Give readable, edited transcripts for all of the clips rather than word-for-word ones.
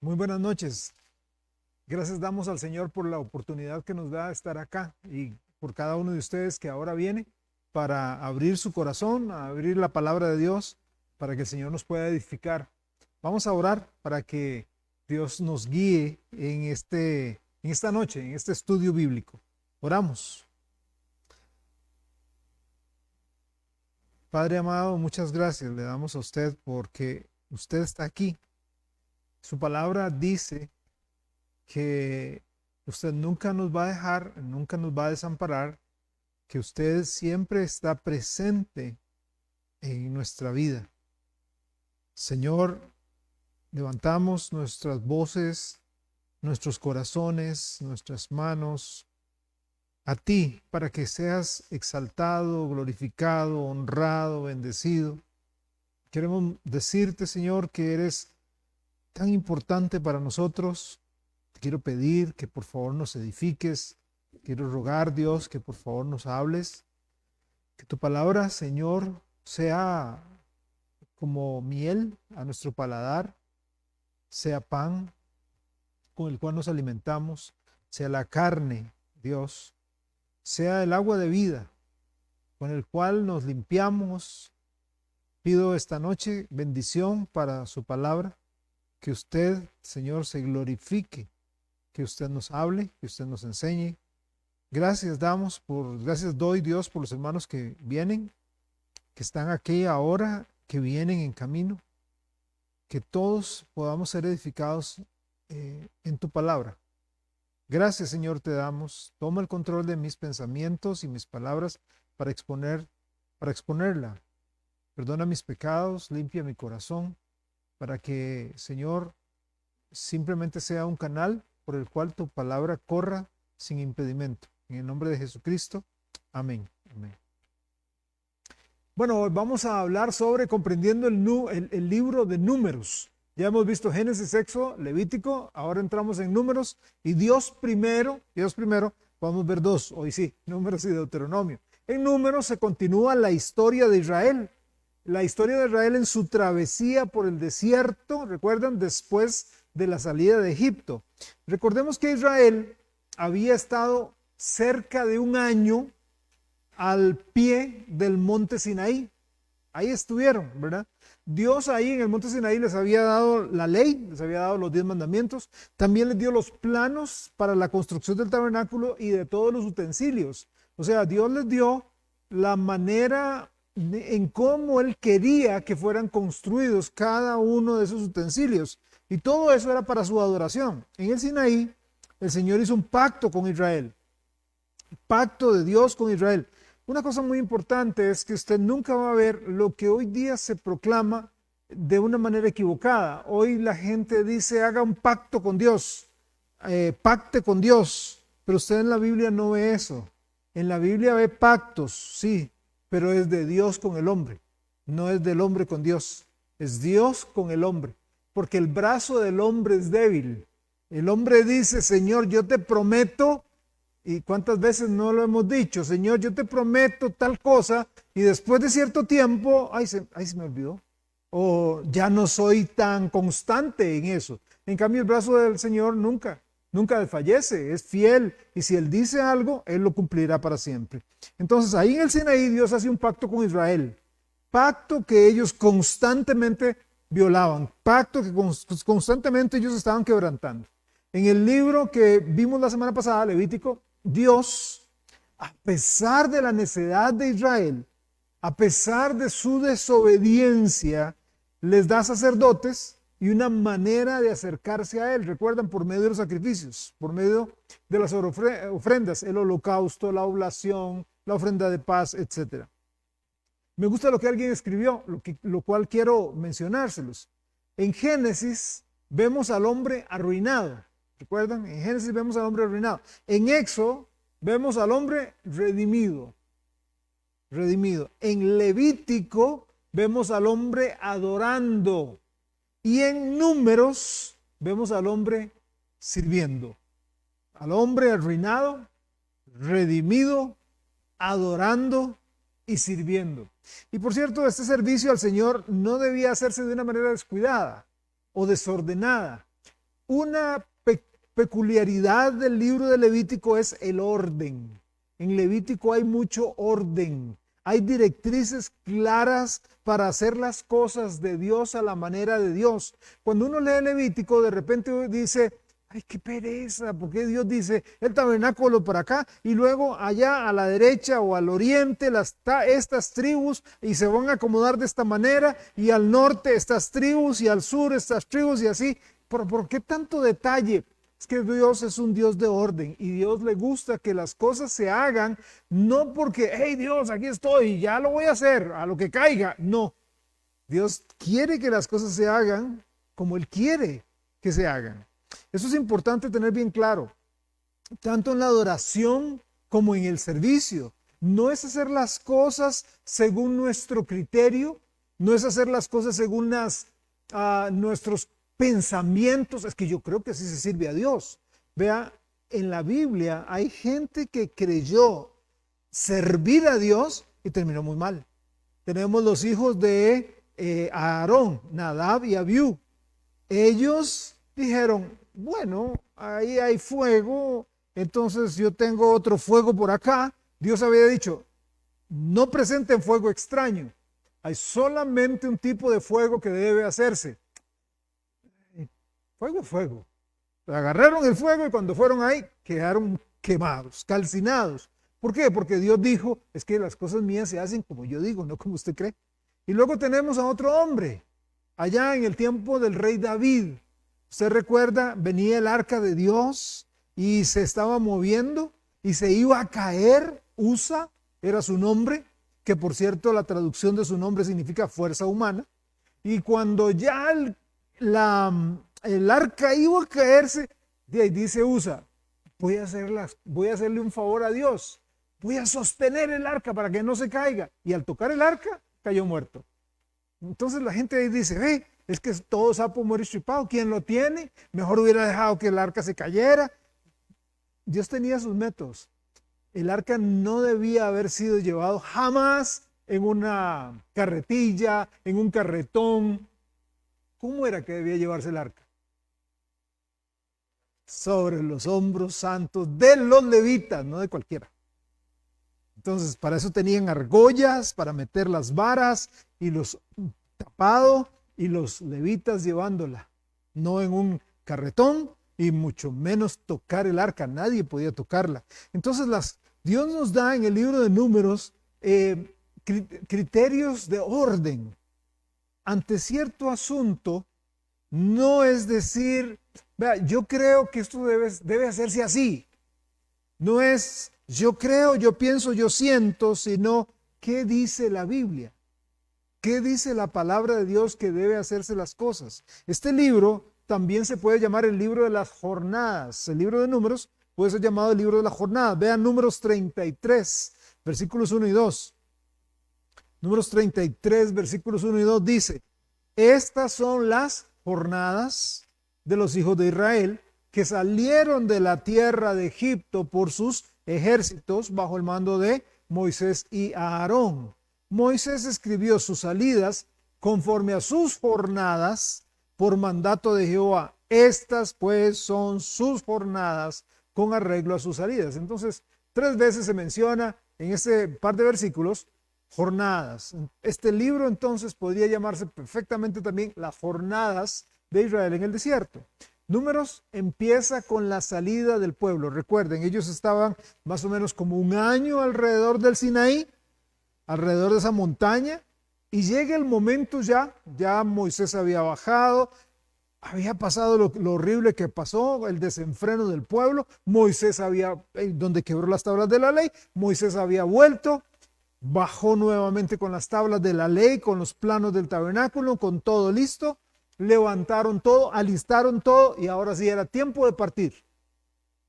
Muy buenas noches. Gracias damos al Señor por la oportunidad que nos da de estar acá y por cada uno de ustedes que ahora viene para abrir su corazón, a abrir la palabra de Dios, para que el Señor nos pueda edificar. Vamos a orar para que Dios nos guíe en esta noche, en este estudio bíblico. Oramos. Padre amado, muchas gracias le damos a usted porque usted está aquí. Su palabra dice que usted nunca nos va a dejar, nunca nos va a desamparar, que usted siempre está presente en nuestra vida. Señor, levantamos nuestras voces, nuestros corazones, nuestras manos a ti para que seas exaltado, glorificado, honrado, bendecido. Queremos decirte, Señor, que eres tan importante para nosotros. Te quiero pedir que por favor nos edifiques. Quiero rogar, Dios, que por favor nos hables. Que tu palabra, Señor, sea como miel a nuestro paladar, sea pan con el cual nos alimentamos, sea la carne, Dios, sea el agua de vida con el cual nos limpiamos. Pido esta noche bendición para su palabra, que usted, Señor, se glorifique, que usted nos hable, que usted nos enseñe. Gracias doy, Dios, por los hermanos que vienen, que están aquí ahora, que vienen en camino, que todos podamos ser edificados en tu palabra. Gracias, Señor, te damos. Toma el control de mis pensamientos y mis palabras para exponerla. Perdona mis pecados, limpia mi corazón, para que, Señor, simplemente sea un canal por el cual tu palabra corra sin impedimento. En el nombre de Jesucristo. Amén. Amén. Bueno, hoy vamos a hablar sobre comprendiendo el libro de Números. Ya hemos visto Génesis, Éxodo, Levítico, ahora entramos en Números y Dios primero, vamos a ver dos, hoy sí, Números y Deuteronomio. En Números se continúa la historia de Israel en su travesía por el desierto, recuerdan, después de la salida de Egipto. Recordemos que Israel había estado cerca de un año al pie del monte Sinaí. Ahí estuvieron, ¿verdad? Dios ahí en el monte Sinaí les había dado la ley, les había dado los 10 mandamientos, también les dio los planos para la construcción del tabernáculo y de todos los utensilios. O sea, Dios les dio la manera en cómo Él quería que fueran construidos cada uno de esos utensilios. Y todo eso era para su adoración. En el Sinaí, el Señor hizo un pacto con Israel. Pacto de Dios con Israel. Una cosa muy importante es que usted nunca va a ver lo que hoy día se proclama de una manera equivocada. Hoy la gente dice haga un pacto con Dios, pacte con Dios, pero usted en la Biblia no ve eso. En la Biblia ve pactos, sí, pero es de Dios con el hombre, no es del hombre con Dios, es Dios con el hombre, porque el brazo del hombre es débil. El hombre dice, Señor, yo te prometo. ¿Y cuántas veces no lo hemos dicho? Señor, yo te prometo tal cosa y después de cierto tiempo, ay, se me olvidó. O ya no soy tan constante en eso. En cambio, el brazo del Señor nunca desfallece, es fiel. Y si Él dice algo, Él lo cumplirá para siempre. Entonces, ahí en el Sinaí, Dios hace un pacto con Israel. Pacto que ellos constantemente violaban. Pacto que constantemente ellos estaban quebrantando. En el libro que vimos la semana pasada, Levítico, Dios, a pesar de la necedad de Israel, a pesar de su desobediencia, les da sacerdotes y una manera de acercarse a Él. Recuerdan, por medio de los sacrificios, por medio de las ofrendas, el holocausto, la oblación, la ofrenda de paz, etc. Me gusta lo que alguien escribió, lo cual quiero mencionárselos. En Génesis vemos al hombre arruinado. ¿Recuerdan? En Génesis vemos al hombre arruinado. En Éxodo vemos al hombre redimido. En Levítico vemos al hombre adorando. Y en Números vemos al hombre sirviendo. Al hombre arruinado, redimido, adorando y sirviendo. Y por cierto, este servicio al Señor no debía hacerse de una manera descuidada o desordenada. una peculiaridad del libro de Levítico es el orden. En Levítico hay mucho orden. Hay directrices claras para hacer las cosas de Dios a la manera de Dios. Cuando uno lee Levítico, de repente dice, ay, qué pereza, porque Dios dice el tabernáculo por acá y luego allá a la derecha o al oriente estas tribus y se van a acomodar de esta manera y al norte estas tribus y al sur estas tribus y así. ¿Por qué tanto detalle? Es que Dios es un Dios de orden y Dios le gusta que las cosas se hagan, no porque, hey Dios, aquí estoy, ya lo voy a hacer, a lo que caiga. No, Dios quiere que las cosas se hagan como Él quiere que se hagan. Eso es importante tener bien claro, tanto en la adoración como en el servicio. No es hacer las cosas según nuestro criterio, no es hacer las cosas según nuestros pensamientos. Es que yo creo que así se sirve a Dios. Vea, en la Biblia hay gente que creyó servir a Dios y terminó muy mal. Tenemos los hijos de Aarón, Nadab y Abiú. Ellos dijeron, bueno, ahí hay fuego, entonces yo tengo otro fuego por acá. Dios había dicho, no presenten fuego extraño. Hay solamente un tipo de fuego que debe hacerse. Fuego, fuego. Agarraron el fuego y cuando fueron ahí quedaron quemados, calcinados. ¿Por qué? Porque Dios dijo, es que las cosas mías se hacen como yo digo, no como usted cree. Y luego tenemos a otro hombre, allá en el tiempo del rey David. Usted recuerda, venía el arca de Dios y se estaba moviendo y se iba a caer. Usa era su nombre, que por cierto la traducción de su nombre significa fuerza humana. Y cuando ya el arca iba a caerse, dice Usa, voy a hacerle un favor a Dios, voy a sostener el arca para que no se caiga. Y al tocar el arca, cayó muerto. Entonces la gente ahí dice, es que todo sapo muere estripado, ¿quién lo tiene? Mejor hubiera dejado que el arca se cayera. Dios tenía sus métodos. El arca no debía haber sido llevado jamás en una carretilla, en un carretón. ¿Cómo era que debía llevarse el arca? Sobre los hombros santos de los levitas, no de cualquiera. Entonces, para eso tenían argollas, para meter las varas y los tapado, y los levitas llevándola, no en un carretón y mucho menos tocar el arca, nadie podía tocarla. Entonces Dios nos da en el libro de Números criterios de orden ante cierto asunto. No es decir, vea, yo creo que esto debe hacerse así. No es yo creo, yo pienso, yo siento, sino ¿qué dice la Biblia? ¿Qué dice la palabra de Dios que debe hacerse las cosas? Este libro también se puede llamar el libro de las jornadas. El libro de Números puede ser llamado el libro de las jornadas. Vean Números 33, versículos 1 y 2. Números 33, versículos 1 y 2 dice, estas son las jornadas de los hijos de Israel que salieron de la tierra de Egipto por sus ejércitos bajo el mando de Moisés y Aarón. Moisés escribió sus salidas conforme a sus jornadas por mandato de Jehová. Estas pues son sus jornadas con arreglo a sus salidas. Entonces, 3 veces se menciona en este par de versículos jornadas. Este libro entonces podría llamarse perfectamente también las jornadas de Israel en el desierto. Números empieza con la salida del pueblo. Recuerden, ellos estaban más o menos como un año alrededor del Sinaí, alrededor de esa montaña, y llega el momento ya Moisés había bajado, había pasado lo horrible que pasó, el desenfreno del pueblo. Moisés donde quebró las tablas de la ley, Moisés había vuelto, bajó nuevamente con las tablas de la ley, con los planos del tabernáculo, con todo listo, levantaron todo, alistaron todo y ahora sí era tiempo de partir.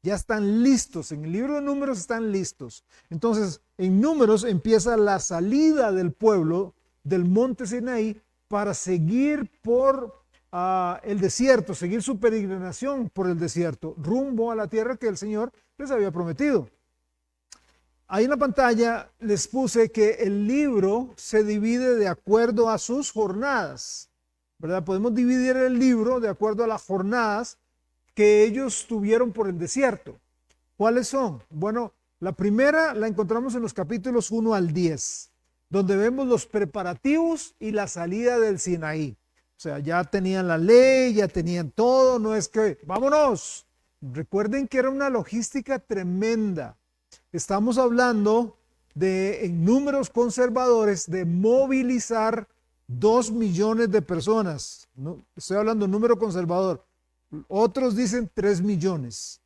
Ya están listos, en el libro de Números están listos. Entonces, en Números empieza la salida del pueblo del monte Sinaí para seguir por el desierto, seguir su peregrinación por el desierto, rumbo a la tierra que el Señor les había prometido. Ahí en la pantalla les puse que el libro se divide de acuerdo a sus jornadas, ¿verdad? Podemos dividir el libro de acuerdo a las jornadas que ellos tuvieron por el desierto. ¿Cuáles son? Bueno, la primera la encontramos en los capítulos 1 al 10, donde vemos los preparativos y la salida del Sinaí. O sea, ya tenían la ley, ya tenían todo, no es que, vámonos. Recuerden que era una logística tremenda. Estamos hablando de, en números conservadores, de movilizar 2 millones de personas. No, estoy hablando de número conservador. Otros dicen 3 millones.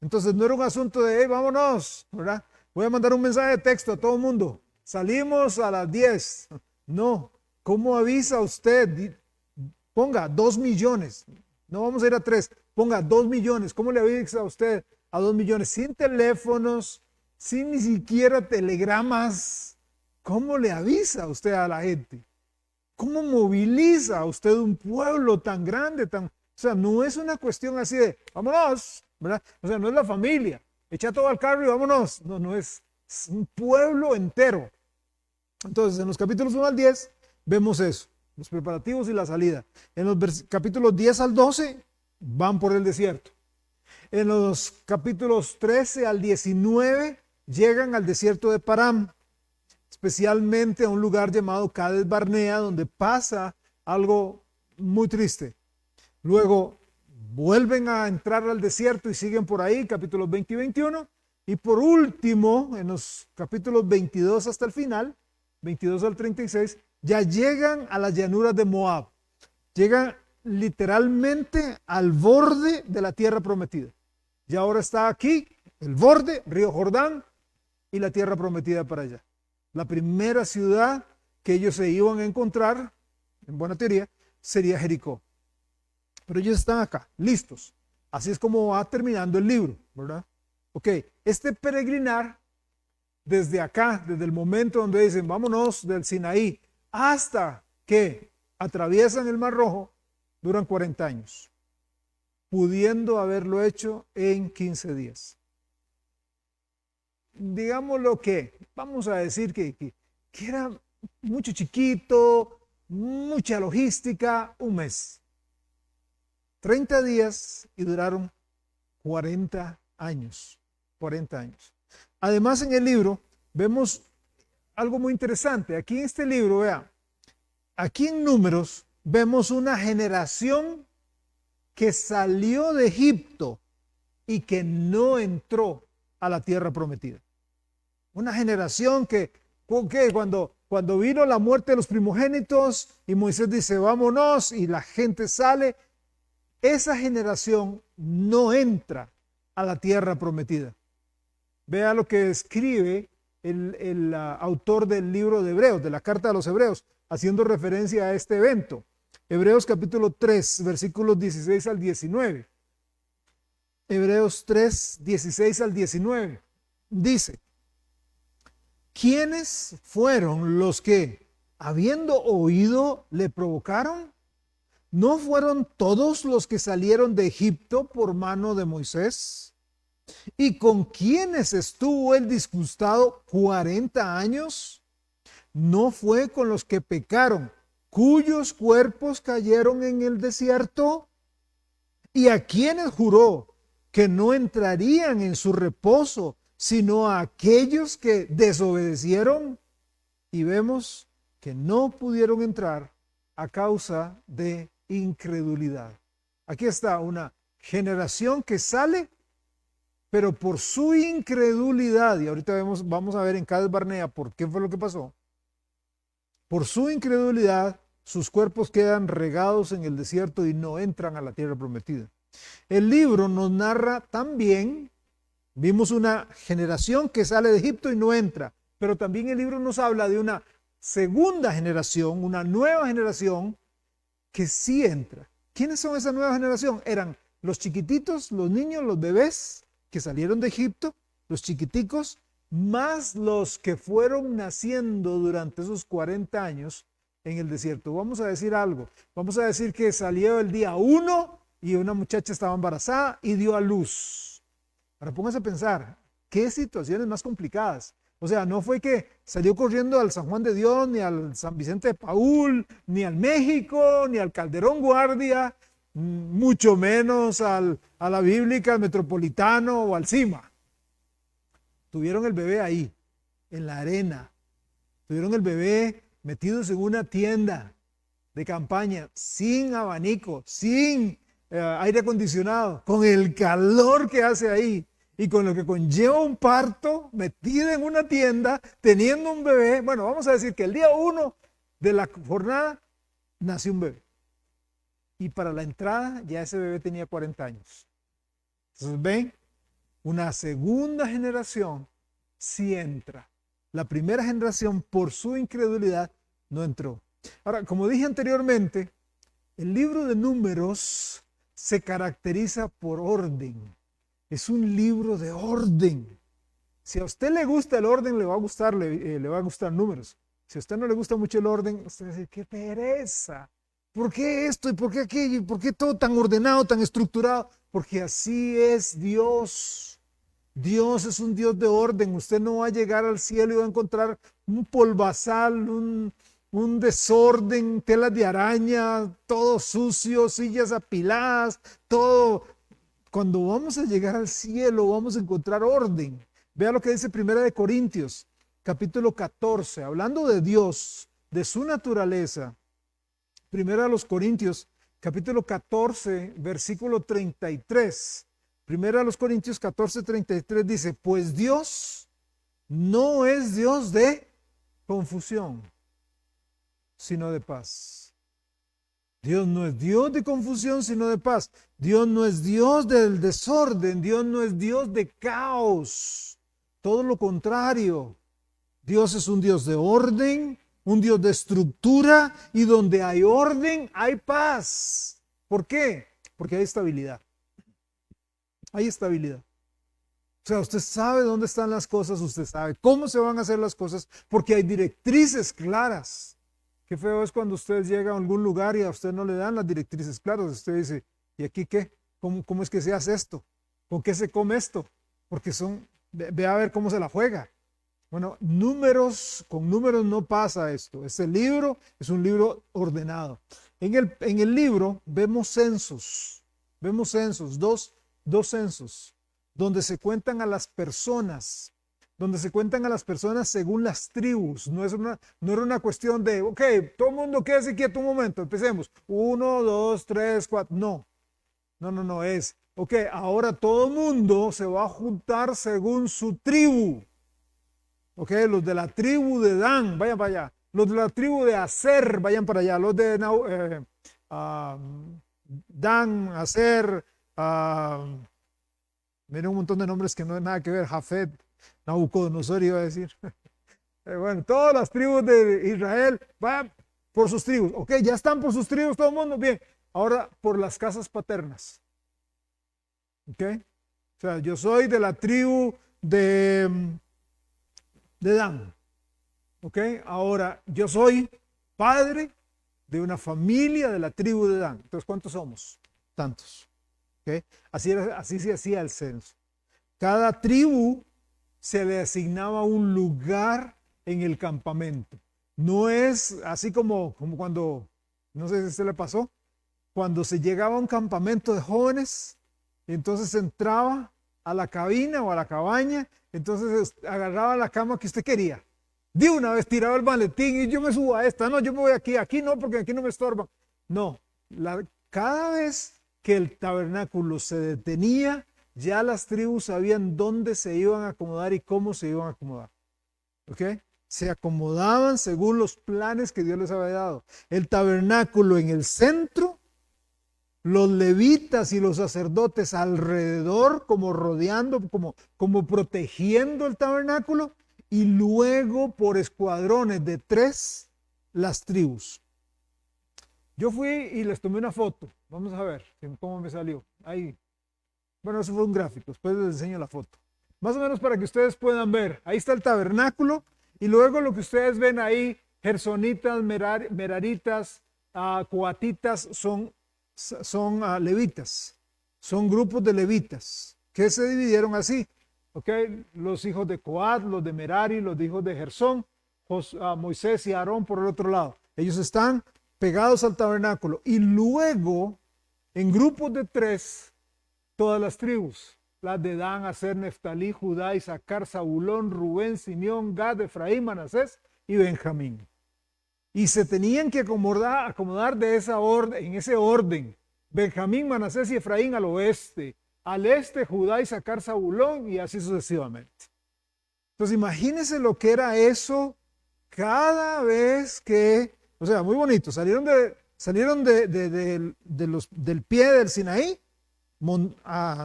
Entonces no era un asunto de, hey, vámonos, ¿verdad? Voy a mandar un mensaje de texto a todo el mundo. Salimos a las 10. No, ¿cómo avisa usted? Ponga 2 millones. No vamos a ir a 3. Ponga 2 millones. ¿Cómo le avisa a usted a 2 millones? Sin teléfonos, sin ni siquiera telegramas. ¿Cómo le avisa usted a la gente? ¿Cómo moviliza usted un pueblo tan grande? O sea, no es una cuestión así de, vámonos, ¿verdad? O sea, no es la familia. Echa todo al carro y vámonos. No, no es un pueblo entero. Entonces, en los capítulos 1 al 10 vemos eso, los preparativos y la salida. En los capítulos 10 al 12 van por el desierto. En los capítulos 13 al 19 llegan al desierto de Param, especialmente a un lugar llamado Cades Barnea, donde pasa algo muy triste. Luego vuelven a entrar al desierto y siguen por ahí, capítulos 20 y 21. Y por último, en los capítulos 22 hasta el final, 22 al 36, ya llegan a las llanuras de Moab. Llegan literalmente al borde de la tierra prometida. Y ahora está aquí, el borde, río Jordán y la tierra prometida para allá. La primera ciudad que ellos se iban a encontrar, en buena teoría, sería Jericó. Pero ellos están acá, listos. Así es como va terminando el libro, ¿verdad? Ok, este peregrinar, desde acá, desde el momento donde dicen, vámonos del Sinaí, hasta que atraviesan el Mar Rojo, duran 40 años, pudiendo haberlo hecho en 15 días. Digámoslo que, vamos a decir que era mucho chiquito, mucha logística, un mes. 30 días y duraron 40 años. 40 años. Además, en el libro vemos algo muy interesante. Aquí en este libro, vea, aquí en Números vemos una generación que salió de Egipto y que no entró a la tierra prometida. Una generación que cuando vino la muerte de los primogénitos y Moisés dice, vámonos, y la gente sale, esa generación no entra a la tierra prometida. Vea lo que escribe el autor del libro de Hebreos, de la carta a los Hebreos, haciendo referencia a este evento. Hebreos capítulo 3, versículos 16 al 19. Hebreos 3, 16 al 19. Dice, ¿quiénes fueron los que, habiendo oído, le provocaron? ¿No fueron todos los que salieron de Egipto por mano de Moisés? ¿Y con quiénes estuvo él disgustado 40 años? ¿No fue con los que pecaron, cuyos cuerpos cayeron en el desierto? ¿Y a quienes juró que no entrarían en su reposo, sino a aquellos que desobedecieron? Y vemos que no pudieron entrar a causa de incredulidad. Aquí está una generación que sale, pero por su incredulidad, y ahorita vamos a ver en Cades Barnea por qué fue lo que pasó. Por su incredulidad, sus cuerpos quedan regados en el desierto y no entran a la tierra prometida. El libro nos narra también, vimos una generación que sale de Egipto y no entra, pero también el libro nos habla de una segunda generación, una nueva generación que sí entra. ¿Quiénes son esa nueva generación? Eran los chiquititos, los niños, los bebés que salieron de Egipto, los chiquiticos, más los que fueron naciendo durante esos 40 años en el desierto. Vamos a decir algo. Vamos a decir que salió el día 1 y una muchacha estaba embarazada y dio a luz. Ahora pónganse a pensar, qué situaciones más complicadas. O sea, no fue que salió corriendo al San Juan de Dios, ni al San Vicente de Paúl, ni al México, ni al Calderón Guardia. mucho menos a la bíblica, al Metropolitano o al CIMA. Tuvieron el bebé ahí, en la arena. Tuvieron el bebé metidos en una tienda de campaña, sin abanico, sin aire acondicionado, con el calor que hace ahí y con lo que conlleva un parto, metida en una tienda, teniendo un bebé. Bueno, vamos a decir que el día 1 de la jornada nació un bebé. Y para la entrada ya ese bebé tenía 40 años. Entonces, ven, una segunda generación sí entra. La primera generación, por su incredulidad, no entró. Ahora, como dije anteriormente, el libro de Números se caracteriza por orden. Es un libro de orden. Si a usted le gusta el orden, le va a gustar Números. Si a usted no le gusta mucho el orden, usted va a decir, qué pereza. ¿Por qué esto y por qué aquello? ¿Y por qué todo tan ordenado, tan estructurado? Porque así es Dios. Dios es un Dios de orden. Usted no va a llegar al cielo y va a encontrar un polvazal, un desorden, telas de araña, todo sucio, sillas apiladas, todo. Cuando vamos a llegar al cielo vamos a encontrar orden. Vea lo que dice 1 Corintios, capítulo 14, hablando de Dios, de su naturaleza. 1 Corintios, capítulo 14, versículo 33. 1 Corintios 14, 33 dice, pues Dios no es Dios de confusión, sino de paz. Dios no es Dios de confusión, sino de paz. Dios no es Dios del desorden. Dios no es Dios de caos. Todo lo contrario. Dios es un Dios de orden, un Dios de estructura, y donde hay orden, hay paz. ¿Por qué? Porque hay estabilidad. Hay estabilidad. O sea, usted sabe dónde están las cosas, usted sabe cómo se van a hacer las cosas, porque hay directrices claras. Qué feo es cuando usted llega a algún lugar y a usted no le dan las directrices claras. Usted dice, ¿y aquí qué? ¿Cómo es que se hace esto? ¿Con qué se come esto? Porque ve a ver cómo se la juega. Bueno, con números no pasa esto. Este libro es un libro ordenado. En el libro vemos censos, dos censos, donde se cuentan a las personas, según las tribus. No era una cuestión de, ok, todo el mundo quédese quieto un momento, empecemos. 1, 2, 3, 4, no, es, ok, ahora todo el mundo se va a juntar según su tribu. Ok, los de la tribu de Dan, vayan para allá. Los de la tribu de Aser, vayan para allá. Los de Dan, Aser, miren un montón de nombres que no hay nada que ver. Jafet, Nabucodonosor iba a decir. Bueno, todas las tribus de Israel van por sus tribus. Ok, ya están por sus tribus todo el mundo. Bien, ahora por las casas paternas. Ok, o sea, yo soy de la tribu de Dan. Ok, ahora yo soy padre de una familia de la tribu de Dan. Entonces, ¿cuántos somos? Tantos. Okay. Así se hacía el censo. Cada tribu se le asignaba un lugar en el campamento. No es así como cuando, no sé si se le pasó, cuando se llegaba a un campamento de jóvenes, entonces entraba a la cabina o a la cabaña, entonces agarraba la cama que usted quería. De una vez tiraba el maletín y yo me subo a esta, no, yo me voy aquí no, porque aquí no me estorban. No, cada vez que el tabernáculo se detenía, ya las tribus sabían dónde se iban a acomodar y cómo se iban a acomodar. ¿Ok? Se acomodaban según los planes que Dios les había dado. El tabernáculo en el centro, los levitas y los sacerdotes alrededor, como rodeando, como protegiendo el tabernáculo, y luego por escuadrones de 3, las tribus. Yo fui y les tomé una foto. Vamos a ver cómo me salió. Ahí. Bueno, eso fue un gráfico. Después les enseño la foto. Más o menos para que ustedes puedan ver. Ahí está el tabernáculo. Y luego lo que ustedes ven ahí, gersonitas, meraritas, coatitas, son levitas. Son grupos de levitas que se dividieron así. ¿Okay? Los hijos de Coat, los de Merari, los hijos de Gersón, Moisés y Aarón por el otro lado. Ellos están pegados al tabernáculo. Y luego en grupos de 3, todas las tribus, las de Dan, Aser, Neftalí, Judá, Isaacar, Zabulón, Rubén, Simeón, Gad, Efraín, Manasés y Benjamín. Y se tenían que acomodar de esa orden, en ese orden. Benjamín, Manasés y Efraín al oeste. Al este, Judá, Isaacar, Zabulón y así sucesivamente. Entonces imagínense lo que era eso cada vez que, o sea, muy bonito, salieron del pie del Sinaí,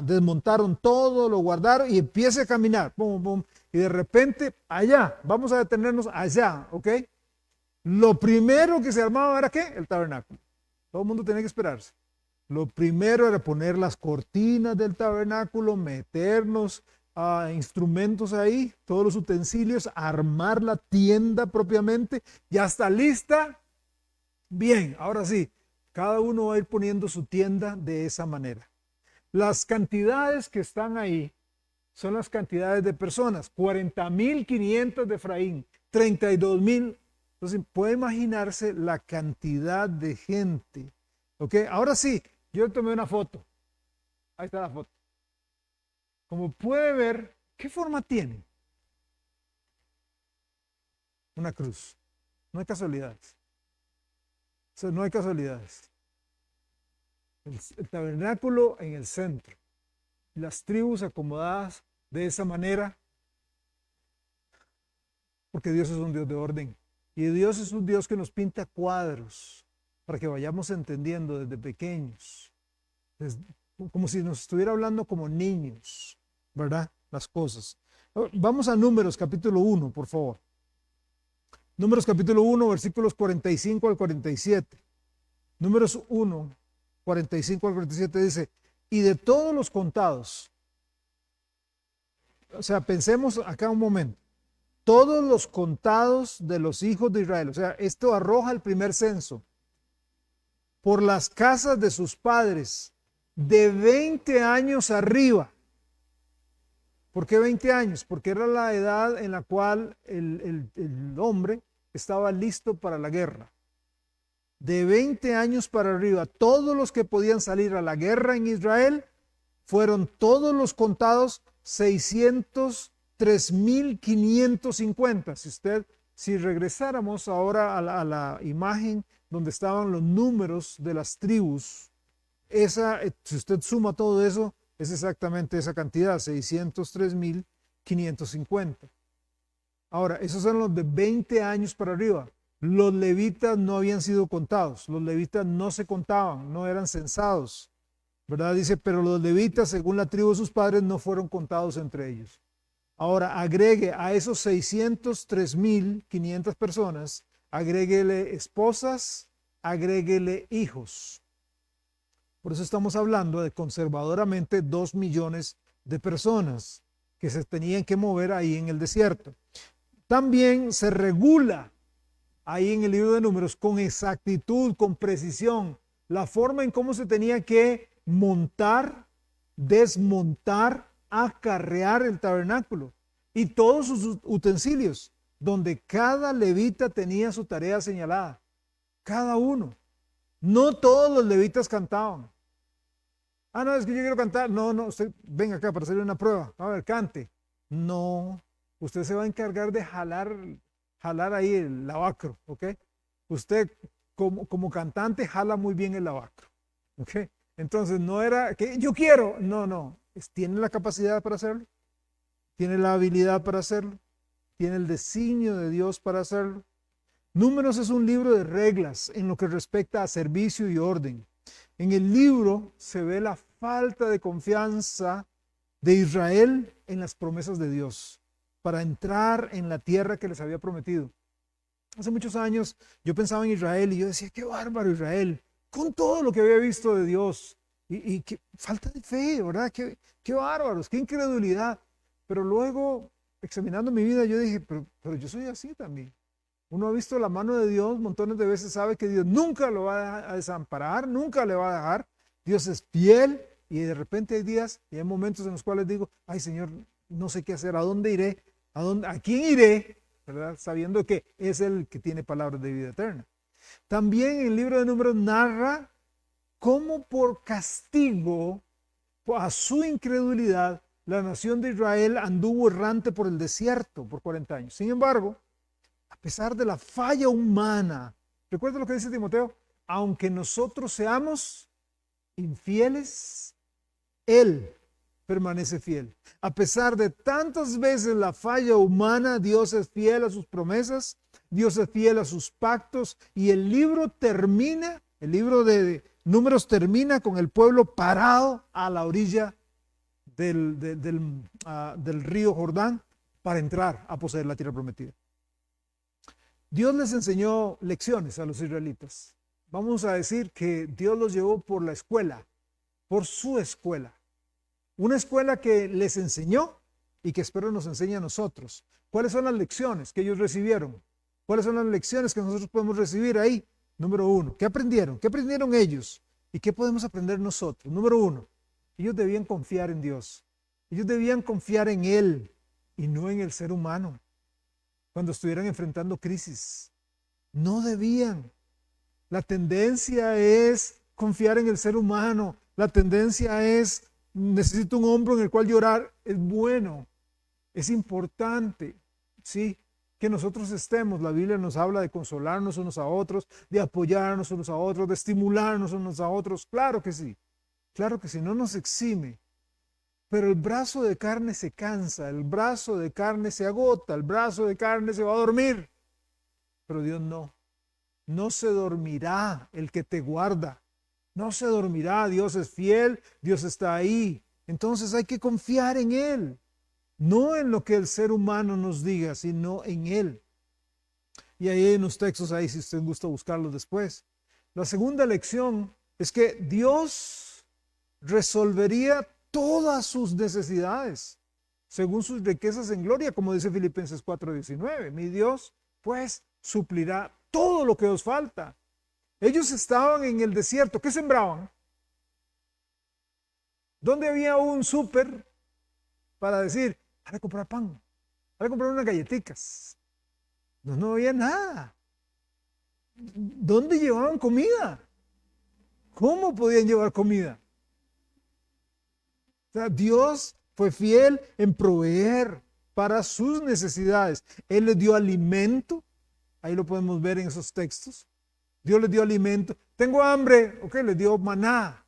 desmontaron todo, lo guardaron y empieza a caminar, pum, pum, y de repente allá, vamos a detenernos allá, ¿ok? Lo primero que se armaba era ¿qué? El tabernáculo. Todo el mundo tenía que esperarse. Lo primero era poner las cortinas del tabernáculo, meternos instrumentos ahí, todos los utensilios, armar la tienda propiamente. Ya está lista. Bien, ahora sí, cada uno va a ir poniendo su tienda de esa manera. Las cantidades que están ahí son las cantidades de personas. 40.500 de Efraín, 32.000. Entonces puede imaginarse la cantidad de gente. ¿Ok? Ahora sí, yo tomé una foto. Ahí está la foto. Como puede ver, ¿qué forma tiene? Una cruz. No hay casualidades. O sea, no hay casualidades. El tabernáculo en el centro. Las tribus acomodadas de esa manera. Porque Dios es un Dios de orden. Y Dios es un Dios que nos pinta cuadros para que vayamos entendiendo desde pequeños. Como si nos estuviera hablando como niños, ¿verdad? Las cosas. Vamos a Números capítulo 1, por favor. Números capítulo 1, versículos 45 al 47. Números 1, 45 al 47 dice, y de todos los contados, o sea, pensemos acá un momento, todos los contados de los hijos de Israel, o sea, esto arroja el primer censo, por las casas de sus padres, de 20 años arriba. ¿Por qué 20 años? Porque era la edad en la cual el hombre estaba listo para la guerra. De 20 años para arriba, todos los que podían salir a la guerra en Israel, fueron todos los contados 603.550. Si regresáramos ahora a la imagen donde estaban los números de las tribus, si usted suma todo eso, es exactamente esa cantidad, 603.550. Ahora, esos son los de 20 años para arriba. Los levitas no habían sido contados, los levitas no se contaban, no eran censados, ¿verdad? Dice, pero los levitas, según la tribu de sus padres, no fueron contados entre ellos. Ahora, agregue a esos 603.500 personas, agréguele esposas, agréguele hijos. Por eso estamos hablando de conservadoramente 2 millones de personas que se tenían que mover ahí en el desierto. También se regula ahí en el libro de Números con exactitud, con precisión, la forma en cómo se tenía que montar, desmontar, acarrear el tabernáculo y todos sus utensilios, donde cada levita tenía su tarea señalada, cada uno. No todos los levitas cantaban. Ah, no, es que yo quiero cantar. No, usted venga acá para hacerle una prueba. A ver, cante. No, usted se va a encargar de jalar ahí el lavacro, ¿ok? Usted como cantante jala muy bien el lavacro, ¿ok? Entonces no era que yo quiero, no, tiene la capacidad para hacerlo, tiene la habilidad para hacerlo, tiene el designio de Dios para hacerlo. Números es un libro de reglas en lo que respecta a servicio y orden. En el libro se ve la falta de confianza de Israel en las promesas de Dios para entrar en la tierra que les había prometido. Hace muchos años yo pensaba en Israel y yo decía, qué bárbaro Israel, con todo lo que había visto de Dios. Y qué falta de fe, ¿verdad? Qué bárbaros, qué incredulidad. Pero luego, examinando mi vida, yo dije, pero yo soy así también. Uno ha visto la mano de Dios montones de veces, sabe que Dios nunca lo va a desamparar, nunca le va a dejar. Dios es fiel y de repente hay días y hay momentos en los cuales digo, ay Señor, no sé qué hacer, ¿a dónde iré? ¿A quién iré? ¿Verdad? Sabiendo que es el que tiene palabras de vida eterna. También el libro de Números narra cómo por castigo a su incredulidad la nación de Israel anduvo errante por el desierto por 40 años. Sin embargo, a pesar de la falla humana, recuerda lo que dice Timoteo, aunque nosotros seamos infieles, Él permanece fiel. A pesar de tantas veces la falla humana, Dios es fiel a sus promesas, Dios es fiel a sus pactos, y el libro termina, el libro de Números termina con el pueblo parado a la orilla del río Jordán para entrar a poseer la tierra prometida. Dios les enseñó lecciones a los israelitas. Vamos a decir que Dios los llevó por la escuela, por su escuela. Una escuela que les enseñó y que espero nos enseñe a nosotros. ¿Cuáles son las lecciones que ellos recibieron? ¿Cuáles son las lecciones que nosotros podemos recibir ahí? Número uno, ¿qué aprendieron? ¿Qué aprendieron ellos? ¿Y qué podemos aprender nosotros? Número uno, ellos debían confiar en Dios. Ellos debían confiar en Él y no en el ser humano. Cuando estuvieran enfrentando crisis, no debían. La tendencia es confiar en el ser humano. La tendencia es, necesito un hombro en el cual llorar. Es bueno, es importante, ¿sí? Que nosotros estemos. La Biblia nos habla de consolarnos unos a otros, de apoyarnos unos a otros, de estimularnos unos a otros. Claro que sí, no nos exime. Pero el brazo de carne se cansa, el brazo de carne se agota, el brazo de carne se va a dormir. Pero Dios no se dormirá el que te guarda. No se dormirá, Dios es fiel, Dios está ahí. Entonces hay que confiar en Él. No en lo que el ser humano nos diga, sino en Él. Y ahí hay unos textos ahí, si usted gusta buscarlos después. La segunda lección es que Dios resolvería todas sus necesidades según sus riquezas en gloria, como dice Filipenses 4:19. Mi Dios, pues, suplirá todo lo que os falta. Ellos estaban en el desierto. ¿Qué sembraban? ¿Dónde había un súper para decir, para comprar pan, para comprar unas galletitas? No había nada. ¿Dónde llevaban comida? ¿Cómo podían llevar comida? O sea, Dios fue fiel en proveer para sus necesidades. Él les dio alimento. Ahí lo podemos ver en esos textos. Dios les dio alimento. Tengo hambre. Ok, les dio maná.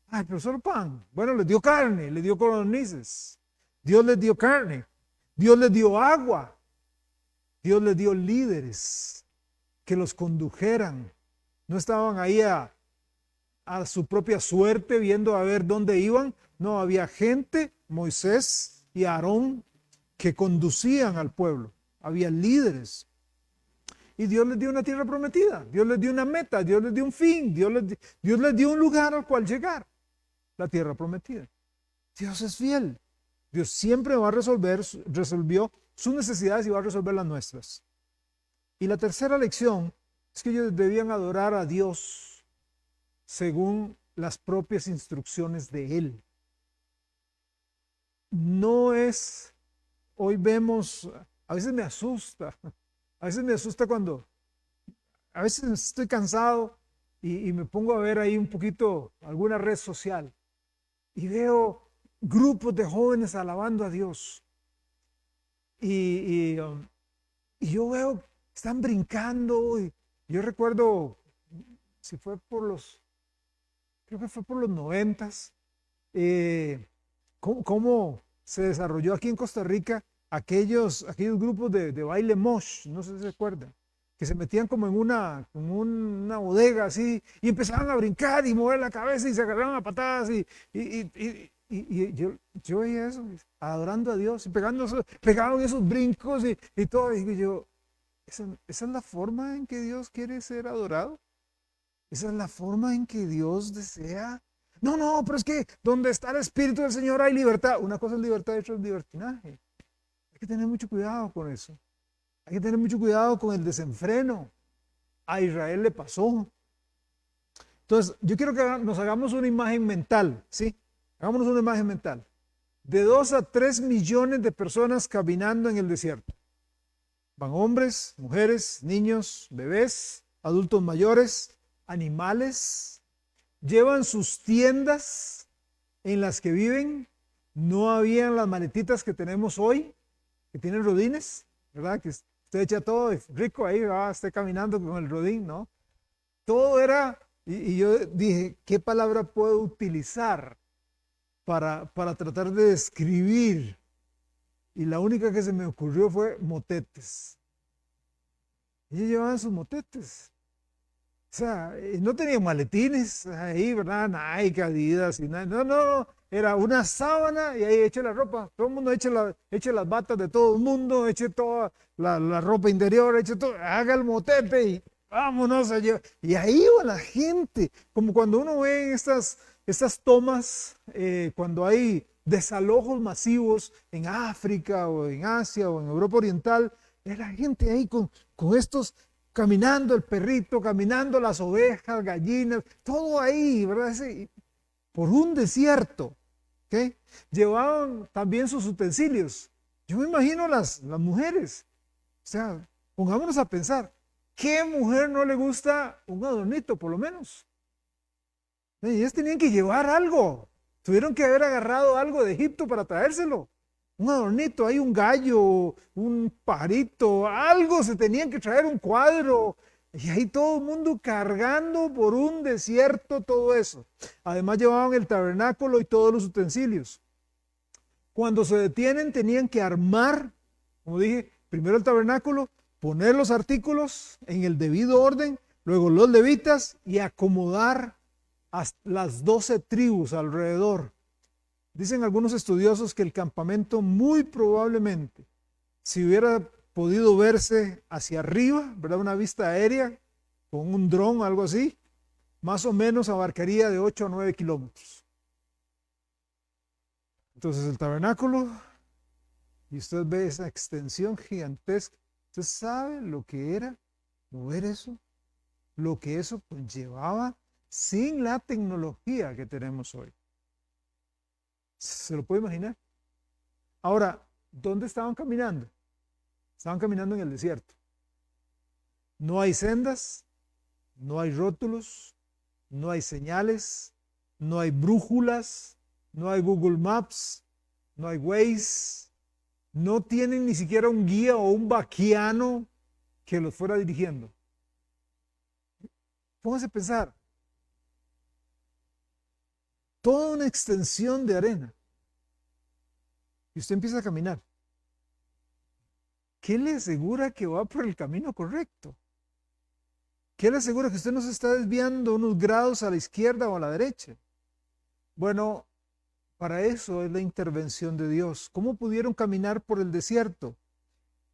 Ay, pero solo pan. Bueno, les dio carne, les dio codornices. Dios les dio carne. Dios les dio agua. Dios les dio líderes que los condujeran. No estaban ahí a su propia suerte viendo a ver dónde iban. No, había gente, Moisés y Aarón, que conducían al pueblo. Había líderes. Y Dios les dio una tierra prometida. Dios les dio una meta. Dios les dio un fin. Dios les dio un lugar al cual llegar. La tierra prometida. Dios es fiel. Dios siempre va a resolvió sus necesidades y va a resolver las nuestras. Y la tercera lección es que ellos debían adorar a Dios según las propias instrucciones de Él. No es, hoy vemos, a veces me asusta cuando, a veces estoy cansado y me pongo a ver ahí un poquito alguna red social y veo grupos de jóvenes alabando a Dios. Y yo veo, están brincando. Y yo recuerdo, si fue creo que fue por los 90s, cómo se desarrolló aquí en Costa Rica aquellos grupos de baile mosh, no sé si se acuerdan, que se metían como en una bodega así y empezaban a brincar y mover la cabeza y se agarraban a patadas y yo veía eso, adorando a Dios y pegaban esos brincos y todo. Y yo, ¿esa es la forma en que Dios quiere ser adorado? ¿Esa es la forma en que Dios desea? No, pero es que donde está el Espíritu del Señor hay libertad. Una cosa es libertad y otra es libertinaje. Hay que tener mucho cuidado con eso. Hay que tener mucho cuidado con el desenfreno. A Israel le pasó. Entonces, yo quiero que nos hagamos una imagen mental, ¿sí? Hagámonos una imagen mental. De 2 a 3 millones de personas caminando en el desierto. Van hombres, mujeres, niños, bebés, adultos mayores, animales. llevan sus tiendas en las que viven. No habían las maletitas que tenemos hoy, que tienen rodines, ¿verdad? Que usted echa todo rico ahí, va, esté caminando con el rodín, ¿no? Todo era, y yo dije, ¿qué palabra puedo utilizar para tratar de describir? Y la única que se me ocurrió fue motetes. Ellos llevaban sus motetes. O sea, no tenían maletines ahí, ¿verdad? Nike, Adidas, y nada. No, no, era una sábana y ahí eche la ropa. Todo el mundo eche las batas de todo el mundo, eche toda la ropa interior, eche todo, haga el motete y vámonos allá. Y ahí va la gente, como cuando uno ve en estas tomas, cuando hay desalojos masivos en África o en Asia o en Europa Oriental, es la gente ahí con estos, caminando el perrito, caminando las ovejas, gallinas, todo ahí, ¿verdad? Por un desierto, ¿ok? Llevaban también sus utensilios. Yo me imagino las mujeres, o sea, pongámonos a pensar, ¿qué mujer no le gusta un adornito, por lo menos? Ellas tenían que llevar algo, tuvieron que haber agarrado algo de Egipto para traérselo. Un adornito, hay un gallo, un pajarito, algo se tenían que traer, un cuadro. Y ahí todo el mundo cargando por un desierto todo eso. Además llevaban el tabernáculo y todos los utensilios. Cuando se detienen tenían que armar, como dije, primero el tabernáculo, poner los artículos en el debido orden, luego los levitas y acomodar a las 12 tribus alrededor. Dicen algunos estudiosos que el campamento muy probablemente, si hubiera podido verse hacia arriba, ¿verdad? Una vista aérea con un dron o algo así, más o menos abarcaría de 8 a 9 kilómetros. Entonces el tabernáculo, y usted ve esa extensión gigantesca, ¿usted sabe lo que era mover eso? Lo que eso conllevaba sin la tecnología que tenemos hoy. ¿Se lo puede imaginar? Ahora, ¿dónde estaban caminando? Estaban caminando en el desierto. No hay sendas, no hay rótulos, no hay señales, no hay brújulas, no hay Google Maps, no hay Waze, no tienen ni siquiera un guía o un vaquiano que los fuera dirigiendo. Póngase a pensar, toda una extensión de arena. Y usted empieza a caminar. ¿Qué le asegura que va por el camino correcto? ¿Qué le asegura que usted no se está desviando unos grados a la izquierda o a la derecha? Bueno, para eso es la intervención de Dios. ¿Cómo pudieron caminar por el desierto?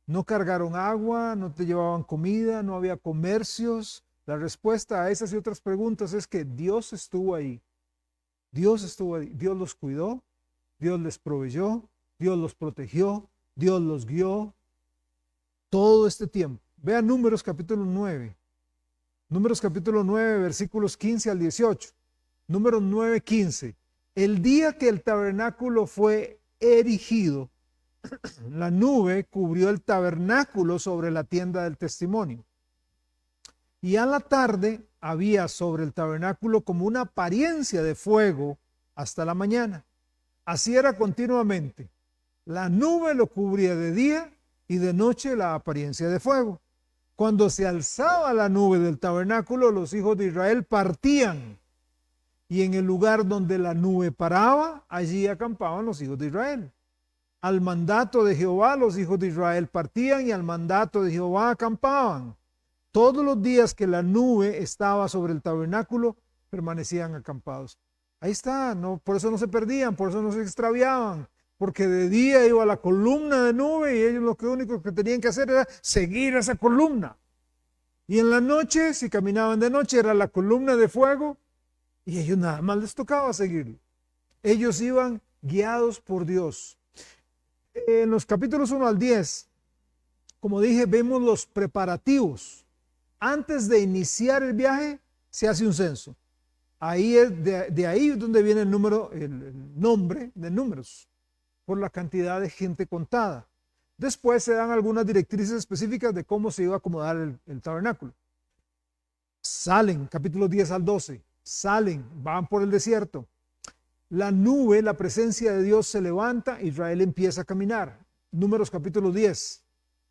No cargaron agua, no te llevaban comida, no había comercios. La respuesta a esas y otras preguntas es que Dios estuvo ahí. Dios estuvo ahí, Dios los cuidó, Dios les proveyó, Dios los protegió, Dios los guió todo este tiempo. Vean Números capítulo 9. Números capítulo 9, versículos 15 al 18. Números 9, 15. El día que el tabernáculo fue erigido, la nube cubrió el tabernáculo sobre la tienda del testimonio. Y a la tarde había sobre el tabernáculo como una apariencia de fuego hasta la mañana. Así era continuamente. La nube lo cubría de día y de noche la apariencia de fuego. Cuando se alzaba la nube del tabernáculo, los hijos de Israel partían. Y en el lugar donde la nube paraba, allí acampaban los hijos de Israel. Al mandato de Jehová, los hijos de Israel partían y al mandato de Jehová acampaban. Todos los días que la nube estaba sobre el tabernáculo, permanecían acampados. Ahí está, no, por eso no se perdían, por eso no se extraviaban, porque de día iba la columna de nube y ellos lo único que tenían que hacer era seguir esa columna. Y en la noche, si caminaban de noche, era la columna de fuego y ellos nada más les tocaba seguirlo. Ellos iban guiados por Dios. En los capítulos 1 al 10, como dije, vemos los preparativos. Antes de iniciar el viaje, se hace un censo. Ahí es de ahí es donde viene el nombre de números, por la cantidad de gente contada. Después se dan algunas directrices específicas de cómo se iba a acomodar el tabernáculo. Salen, capítulos 10 al 12. salen, van por el desierto. La nube, la presencia de Dios se levanta, Israel empieza a caminar. Números capítulo 10,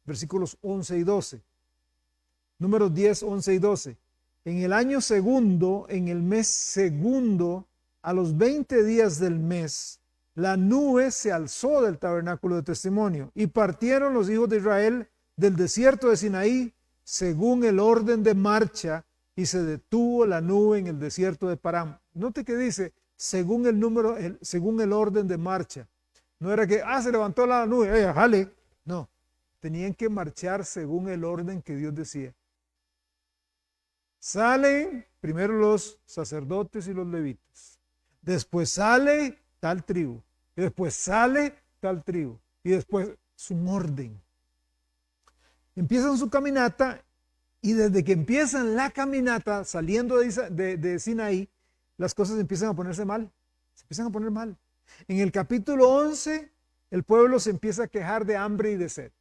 versículos 11 y 12. Números 10, 11 y 12. En el año segundo, en el mes segundo, a los 20 días del mes, la nube se alzó del tabernáculo de testimonio y partieron los hijos de Israel del desierto de Sinaí según el orden de marcha y se detuvo la nube en el desierto de Param. Note que dice según el número, según el orden de marcha. No era que, se levantó la nube, jale. No, tenían que marchar según el orden que Dios decía. Salen primero los sacerdotes y los levitas. Después sale tal tribu. Y después sale tal tribu. Y después es un orden. Empiezan su caminata y desde que empiezan la caminata saliendo de Sinaí, las cosas empiezan a ponerse mal. Se empiezan a poner mal. En el capítulo 11, el pueblo se empieza a quejar de hambre y de sed.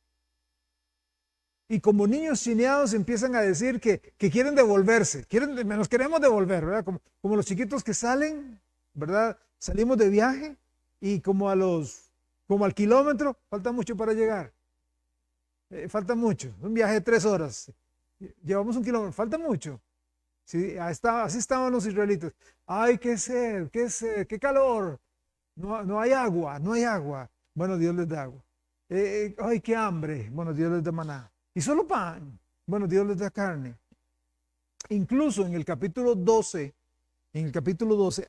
Y como niños chineados empiezan a decir que quieren devolverse, nos queremos devolver, ¿verdad? Como los chiquitos que salen, ¿verdad? Salimos de viaje y como al kilómetro, falta mucho para llegar. Falta mucho, un viaje de 3 horas. Llevamos 1 kilómetro, falta mucho. Sí, así estaban los israelitas. Ay, qué sed, qué calor. No hay agua, no hay agua. Bueno, Dios les da agua. Ay, qué hambre. Bueno, Dios les da maná. Y solo pan. Bueno, Dios les da carne. Incluso en el capítulo 12,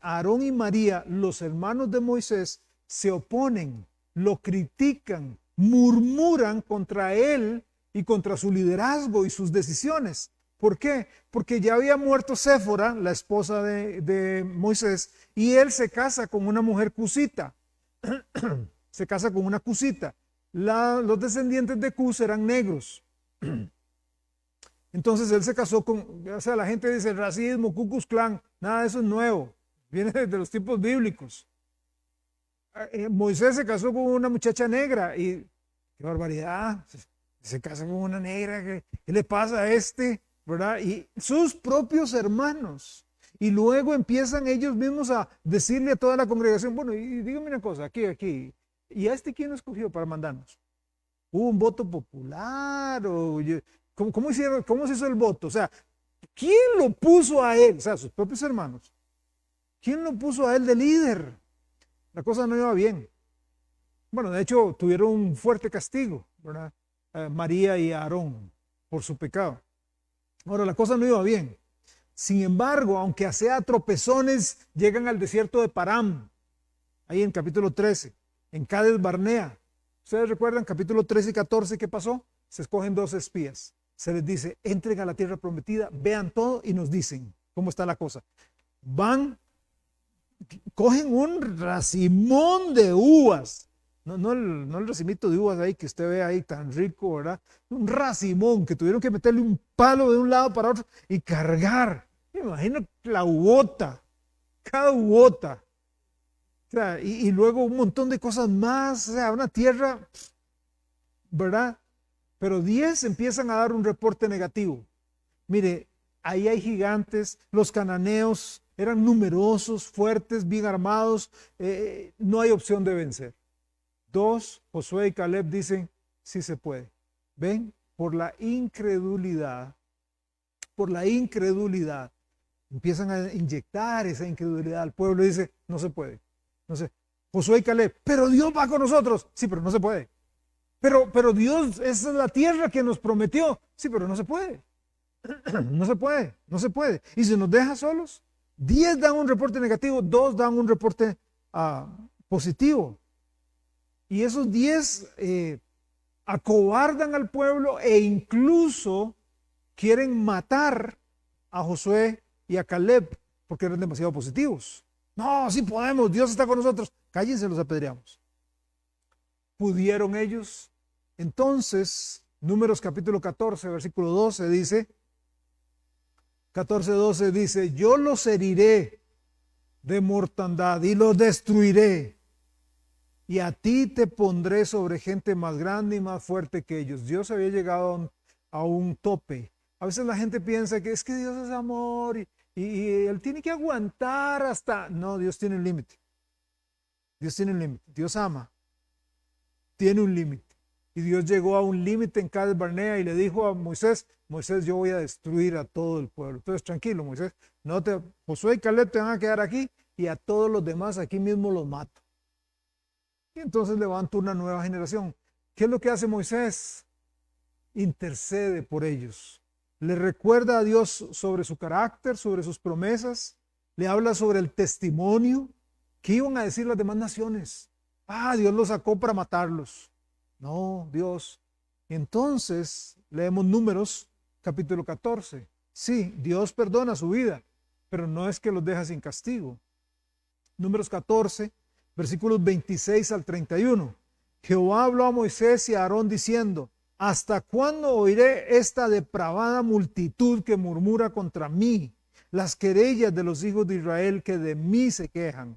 Aarón y María, los hermanos de Moisés, se oponen, lo critican, murmuran contra él y contra su liderazgo y sus decisiones. ¿Por qué? Porque ya había muerto Séfora, la esposa de Moisés, y él se casa con una mujer cusita. Se casa con una cusita. Los descendientes de Cus eran negros. Entonces él se casó con, o sea, la gente dice racismo, Ku Klux Klan, nada de eso es nuevo, viene desde los tiempos bíblicos. Moisés se casó con una muchacha negra y qué barbaridad, se casa con una negra, ¿qué le pasa a este? ¿Verdad? Y sus propios hermanos. Y luego empiezan ellos mismos a decirle a toda la congregación, bueno, y dígame una cosa, aquí, ¿y a este quién lo escogió para mandarnos? ¿Hubo un voto popular? ¿Cómo se hizo el voto? O sea, ¿quién lo puso a él? O sea, sus propios hermanos. ¿Quién lo puso a él de líder? La cosa no iba bien. Bueno, de hecho, tuvieron un fuerte castigo, ¿verdad? María y Aarón, por su pecado. Ahora, la cosa no iba bien. Sin embargo, aunque sea tropezones, llegan al desierto de Param, ahí en capítulo 13, en Cades Barnea. ¿Ustedes recuerdan capítulo 13 y 14 qué pasó? Se escogen 2 espías. Se les dice, entren a la tierra prometida, vean todo y nos dicen cómo está la cosa. Van, cogen un racimón de uvas. No el racimito de uvas ahí que usted ve ahí tan rico, ¿verdad? Un racimón que tuvieron que meterle un palo de un lado para otro y cargar. Me imagino la uvota, cada uvota. O sea, y luego un montón de cosas más, o sea, una tierra, ¿verdad? Pero 10 empiezan a dar un reporte negativo. Mire, ahí hay gigantes, los cananeos eran numerosos, fuertes, bien armados, no hay opción de vencer. 2, Josué y Caleb dicen, sí se puede. ¿Ven? Por la incredulidad, empiezan a inyectar esa incredulidad al pueblo y dice, no se puede. No sé. Josué y Caleb, pero Dios va con nosotros. Sí, pero no se puede. Pero Dios, esa es la tierra que nos prometió. Sí, pero no se puede. No se puede. Y si nos deja solos, 10 dan un reporte negativo, 2 dan un reporte positivo. Y esos 10 acobardan al pueblo e incluso quieren matar a Josué y a Caleb porque eran demasiado positivos. No, sí podemos, Dios está con nosotros. Cállense, los apedreamos. ¿Pudieron ellos? Entonces, Números capítulo 14, versículo 12 dice, 14:12 dice, yo los heriré de mortandad y los destruiré. Y a ti te pondré sobre gente más grande y más fuerte que ellos. Dios había llegado a un tope. A veces la gente piensa que es que Dios es amor Y él tiene que aguantar hasta... No, Dios tiene un límite. Dios tiene un límite. Dios ama. Tiene un límite. Y Dios llegó a un límite en Cades Barnea y le dijo a Moisés, Moisés, yo voy a destruir a todo el pueblo. Entonces, tranquilo, Moisés, Josué y Caleb te van a quedar aquí y a todos los demás aquí mismo los mato. Y entonces levanta una nueva generación. ¿Qué es lo que hace Moisés? Intercede por ellos. Le recuerda a Dios sobre su carácter, sobre sus promesas. Le habla sobre el testimonio. ¿Qué iban a decir las demás naciones? Dios los sacó para matarlos. No, Dios. Entonces, leemos Números, capítulo 14. Sí, Dios perdona su vida, pero no es que los deja sin castigo. Números 14, versículos 26 al 31. Jehová habló a Moisés y a Aarón diciendo, ¿hasta cuándo oiré esta depravada multitud que murmura contra mí? Las querellas de los hijos de Israel que de mí se quejan.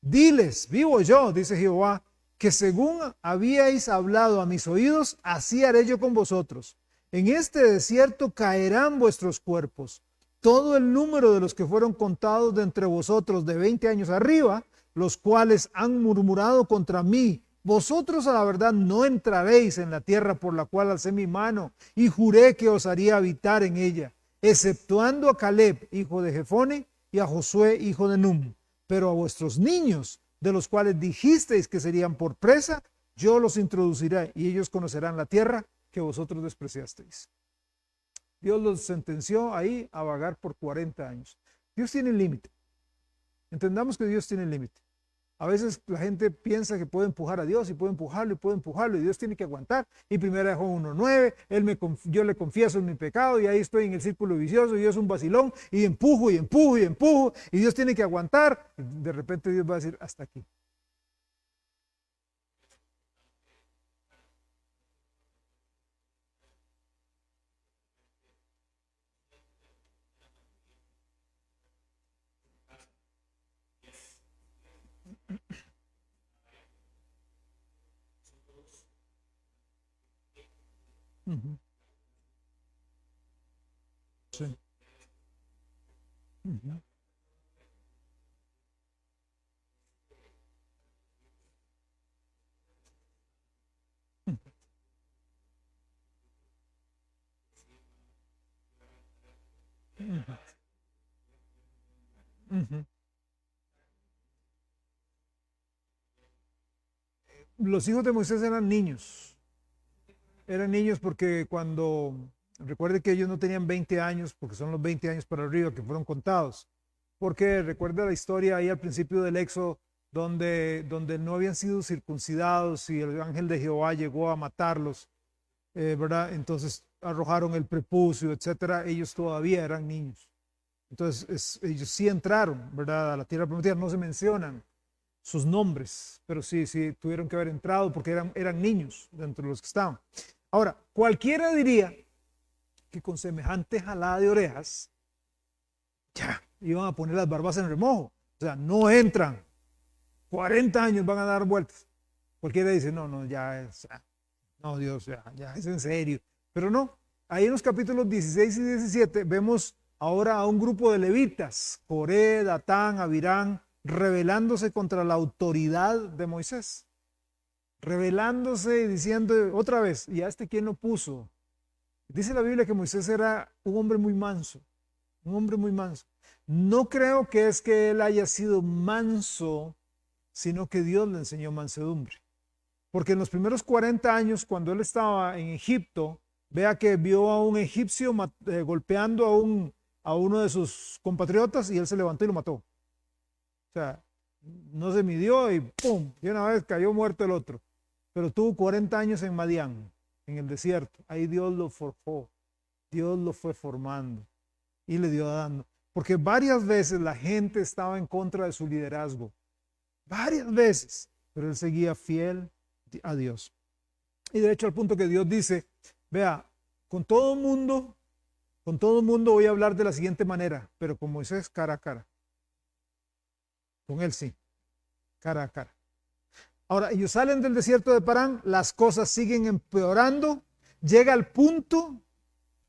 Diles, vivo yo, dice Jehová, que según habíais hablado a mis oídos, así haré yo con vosotros. En este desierto caerán vuestros cuerpos. Todo el número de los que fueron contados de entre vosotros de 20 años arriba, los cuales han murmurado contra mí, vosotros a la verdad no entraréis en la tierra por la cual alcé mi mano y juré que os haría habitar en ella, exceptuando a Caleb, hijo de Jefone, y a Josué, hijo de Num. Pero a vuestros niños, de los cuales dijisteis que serían por presa, yo los introduciré y ellos conocerán la tierra que vosotros despreciasteis. Dios los sentenció ahí a vagar por 40 años. Dios tiene límite. Entendamos que Dios tiene límite. A veces la gente piensa que puede empujar a Dios y puede empujarlo y Dios tiene que aguantar. Y primero dejó 1:9, yo le confieso en mi pecado y ahí estoy en el círculo vicioso y Dios es un vacilón y empujo y Dios tiene que aguantar. Y de repente Dios va a decir hasta aquí. Uh-huh. Sí. Uh-huh. Uh-huh. Uh-huh. Los hijos de Moisés eran niños porque recuerde que ellos no tenían 20 años, porque son los 20 años para arriba que fueron contados, porque recuerda la historia ahí al principio del Éxodo, donde no habían sido circuncidados y el ángel de Jehová llegó a matarlos, ¿verdad? Entonces arrojaron el prepucio, etcétera, ellos todavía eran niños. Entonces ellos sí entraron, ¿verdad? A la tierra prometida, no se mencionan sus nombres, pero sí tuvieron que haber entrado porque eran niños dentro de los que estaban. Ahora, cualquiera diría que con semejante jalada de orejas, ya iban a poner las barbas en remojo. O sea, no entran. 40 años van a dar vueltas. Cualquiera dice, no, no, Dios, ya es en serio. Pero no, ahí en los capítulos 16 y 17 vemos ahora a un grupo de levitas, Coré, Datán, Abirán, rebelándose contra la autoridad de Moisés. Rebelándose y diciendo otra vez, ¿y a este quién lo puso? Dice la Biblia que Moisés era un hombre muy manso, un hombre muy manso. No creo que es que él haya sido manso, sino que Dios le enseñó mansedumbre. Porque en los primeros 40 años, cuando él estaba en Egipto, vea que vio a un egipcio golpeando a uno de sus compatriotas y él se levantó y lo mató. O sea, no se midió y ¡pum! Y una vez cayó muerto el otro. Pero tuvo 40 años en Madián, en el desierto. Ahí Dios lo forjó. Dios lo fue formando y le dio dando. Porque varias veces la gente estaba en contra de su liderazgo. Varias veces. Pero él seguía fiel a Dios. Y de hecho al punto que Dios dice, vea, con todo mundo voy a hablar de la siguiente manera, pero con Moisés cara a cara. Con él sí, cara a cara. Ahora, ellos salen del desierto de Parán, las cosas siguen empeorando, llega al punto,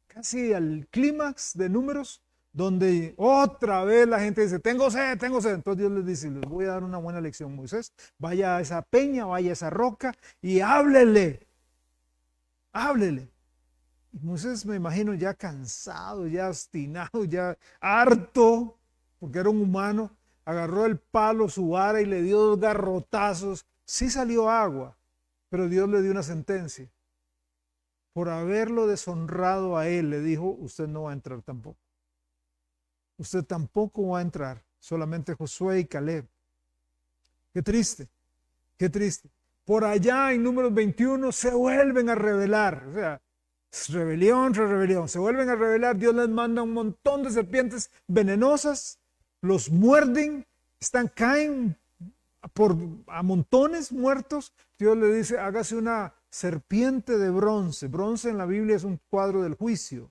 casi al clímax de Números, donde otra vez la gente dice, tengo sed, tengo sed. Entonces Dios les dice, les voy a dar una buena lección, Moisés. Vaya a esa peña, vaya a esa roca y háblele. Háblele. Y Moisés, me imagino, ya cansado, ya obstinado, ya harto, porque era un humano, agarró el palo, su vara y le dio 2 garrotazos. Sí salió agua, pero Dios le dio una sentencia. Por haberlo deshonrado a él, le dijo, usted no va a entrar tampoco. Usted tampoco va a entrar, solamente Josué y Caleb. Qué triste, qué triste. Por allá en Números 21 se vuelven a rebelar, o sea, rebelión tras rebelión, se vuelven a rebelar, Dios les manda un montón de serpientes venenosas, los muerden, caen a montones muertos. Dios le dice, hágase una serpiente de bronce. Bronce en la Biblia es un cuadro del juicio.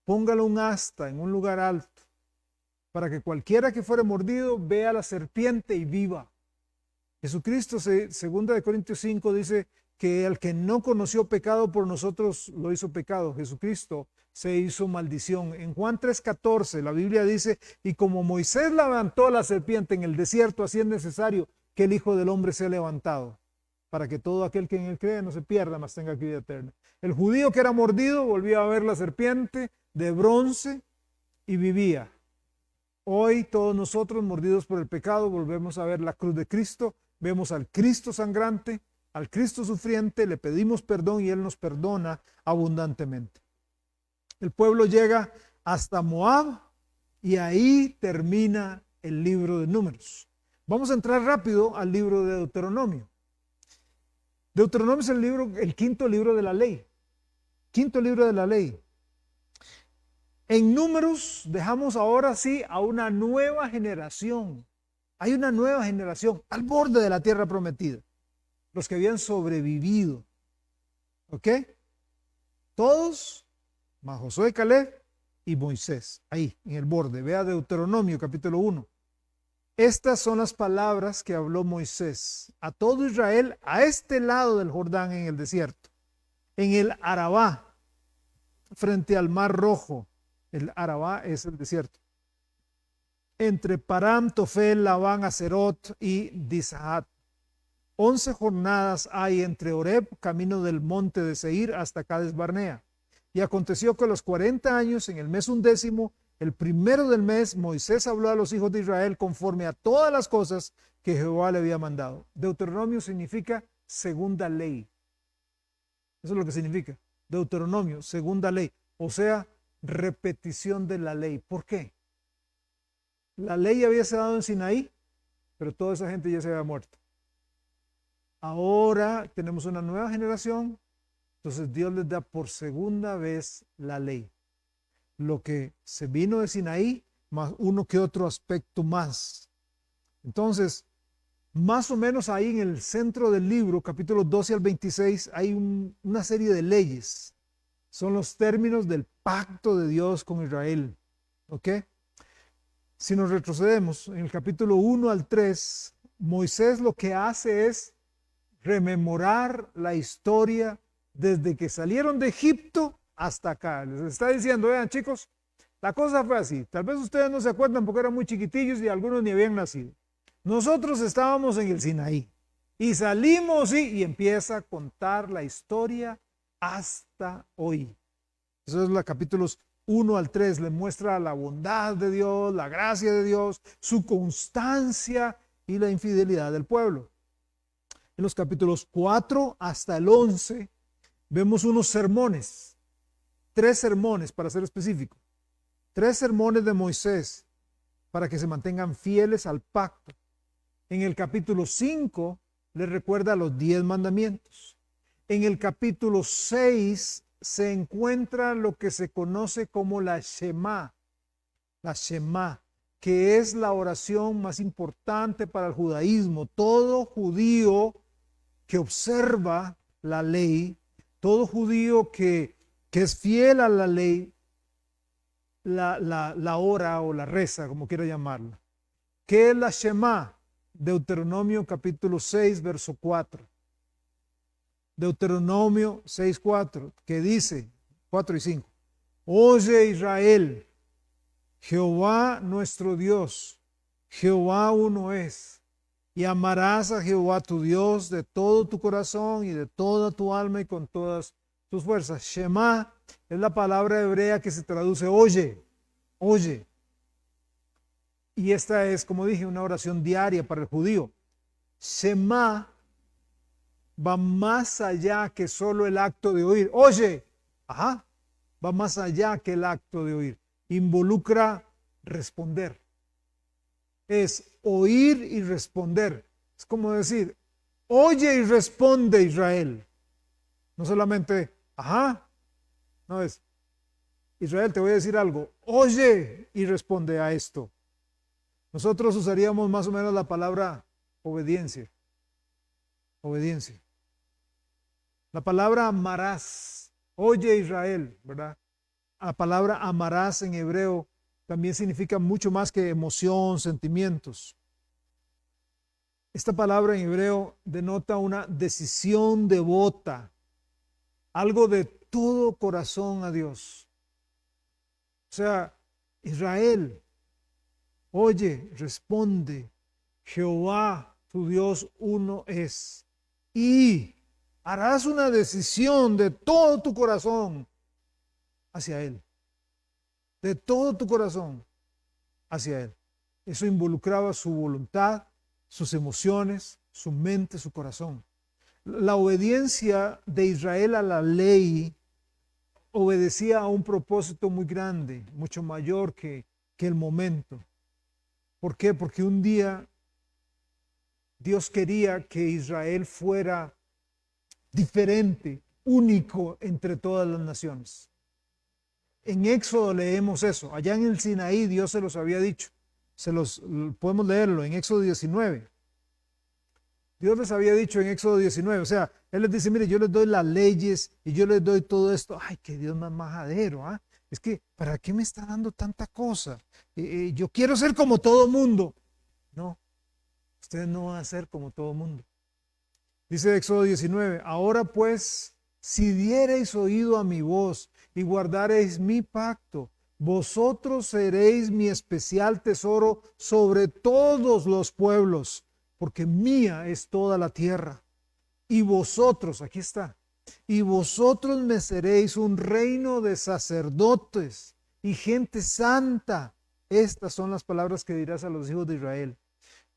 Póngalo un asta en un lugar alto, para que cualquiera que fuere mordido vea la serpiente y viva. Jesucristo, 2 Corintios 5, dice que el que no conoció pecado por nosotros lo hizo pecado. Jesucristo se hizo maldición. En Juan 3:14 la Biblia dice, y como Moisés levantó la serpiente en el desierto, así es necesario que el Hijo del Hombre sea levantado, para que todo aquel que en él cree no se pierda, mas tenga vida eterna. El judío que era mordido volvía a ver la serpiente de bronce y vivía. Hoy todos nosotros, mordidos por el pecado, volvemos a ver la cruz de Cristo, vemos al Cristo sangrante, al Cristo sufriente, le pedimos perdón y Él nos perdona abundantemente. El pueblo llega hasta Moab y ahí termina el libro de Números. Vamos a entrar rápido al libro de Deuteronomio. Deuteronomio es el quinto libro de la ley. Quinto libro de la ley. En Números dejamos ahora sí a una nueva generación. Hay una nueva generación al borde de la tierra prometida. Los que habían sobrevivido. ¿Ok? Todos, más Josué, Caleb y Moisés. Ahí, en el borde. Vea Deuteronomio capítulo 1. Estas son las palabras que habló Moisés a todo Israel a este lado del Jordán en el desierto. En el Arabá, frente al Mar Rojo. El Arabá es el desierto. Entre Param, Tofel, Labán, Acerot y Disahat. 11 jornadas hay entre Horeb, camino del monte de Seir, hasta Cades Barnea. Y aconteció que a los 40 años, en el mes 11, el primero del mes, Moisés habló a los hijos de Israel conforme a todas las cosas que Jehová le había mandado. Deuteronomio significa segunda ley. Eso es lo que significa. Deuteronomio, segunda ley. O sea, repetición de la ley. ¿Por qué? La ley había sido dada en Sinaí, pero toda esa gente ya se había muerto. Ahora tenemos una nueva generación, entonces Dios les da por segunda vez la ley. Lo que se vino de Sinaí, más uno que otro aspecto más. Entonces, más o menos ahí en el centro del libro, capítulos 12 al 26, hay una serie de leyes. Son los términos del pacto de Dios con Israel. ¿Ok? Si nos retrocedemos en el capítulo 1 al 3, Moisés lo que hace es rememorar la historia desde que salieron de Egipto hasta acá. Les está diciendo, vean chicos, la cosa fue así. Tal vez ustedes no se acuerdan porque eran muy chiquitillos y algunos ni habían nacido. Nosotros estábamos en el Sinaí y salimos y empieza a contar la historia hasta hoy. Eso es los capítulos 1 al 3, le muestra la bondad de Dios, la gracia de Dios, su constancia y la infidelidad del pueblo. En los capítulos 4 hasta el 11 vemos unos sermones, 3 sermones para ser específico, 3 sermones de Moisés para que se mantengan fieles al pacto. En el capítulo 5 les recuerda los 10 mandamientos. En el capítulo 6 se encuentra lo que se conoce como la Shema, que es la oración más importante para el judaísmo. Todo judío que observa la ley, todo judío que es fiel a la ley, la ora o la reza, como quiera llamarla. ¿Qué es la Shema? Deuteronomio capítulo 6, verso 4. Deuteronomio 6:4, que dice, 4 y 5, oye Israel, Jehová nuestro Dios, Jehová uno es. Y amarás a Jehová tu Dios de todo tu corazón y de toda tu alma y con todas tus fuerzas. Shema es la palabra hebrea que se traduce oye, oye. Y esta es, como dije, una oración diaria para el judío. Shema va más allá que solo el acto de oír. Oye, ajá, va más allá que el acto de oír. Involucra responder. Es oír y responder. Es como decir, oye y responde Israel. No solamente, ajá, no es, Israel, te voy a decir algo, oye y responde a esto. Nosotros usaríamos más o menos la palabra obediencia. Obediencia. La palabra amarás, oye Israel, ¿verdad? La palabra amarás en hebreo también significa mucho más que emoción, sentimientos. Esta palabra en hebreo denota una decisión devota, algo de todo corazón a Dios. O sea, Israel, oye, responde, Jehová, tu Dios uno es. Y harás una decisión de todo tu corazón hacia Él. De todo tu corazón hacia Él. Eso involucraba su voluntad, sus emociones, su mente, su corazón. La obediencia de Israel a la ley obedecía a un propósito muy grande, mucho mayor que el momento. ¿Por qué? Porque un día Dios quería que Israel fuera diferente, único entre todas las naciones. En Éxodo leemos eso. Allá en el Sinaí Dios se los había dicho. Podemos leerlo en Éxodo 19. Dios les había dicho en Éxodo 19, o sea, Él les dice, mire, yo les doy las leyes y yo les doy todo esto. Ay, qué Dios más majadero, ¿ah? Es que, ¿para qué me está dando tanta cosa? Yo quiero ser como todo mundo. No, ustedes no van a ser como todo mundo. Dice Éxodo 19, ahora pues, si diereis oído a mi voz y guardareis mi pacto, vosotros seréis mi especial tesoro sobre todos los pueblos, porque mía es toda la tierra. Y vosotros, aquí está, y vosotros me seréis un reino de sacerdotes y gente santa. Estas son las palabras que dirás a los hijos de Israel.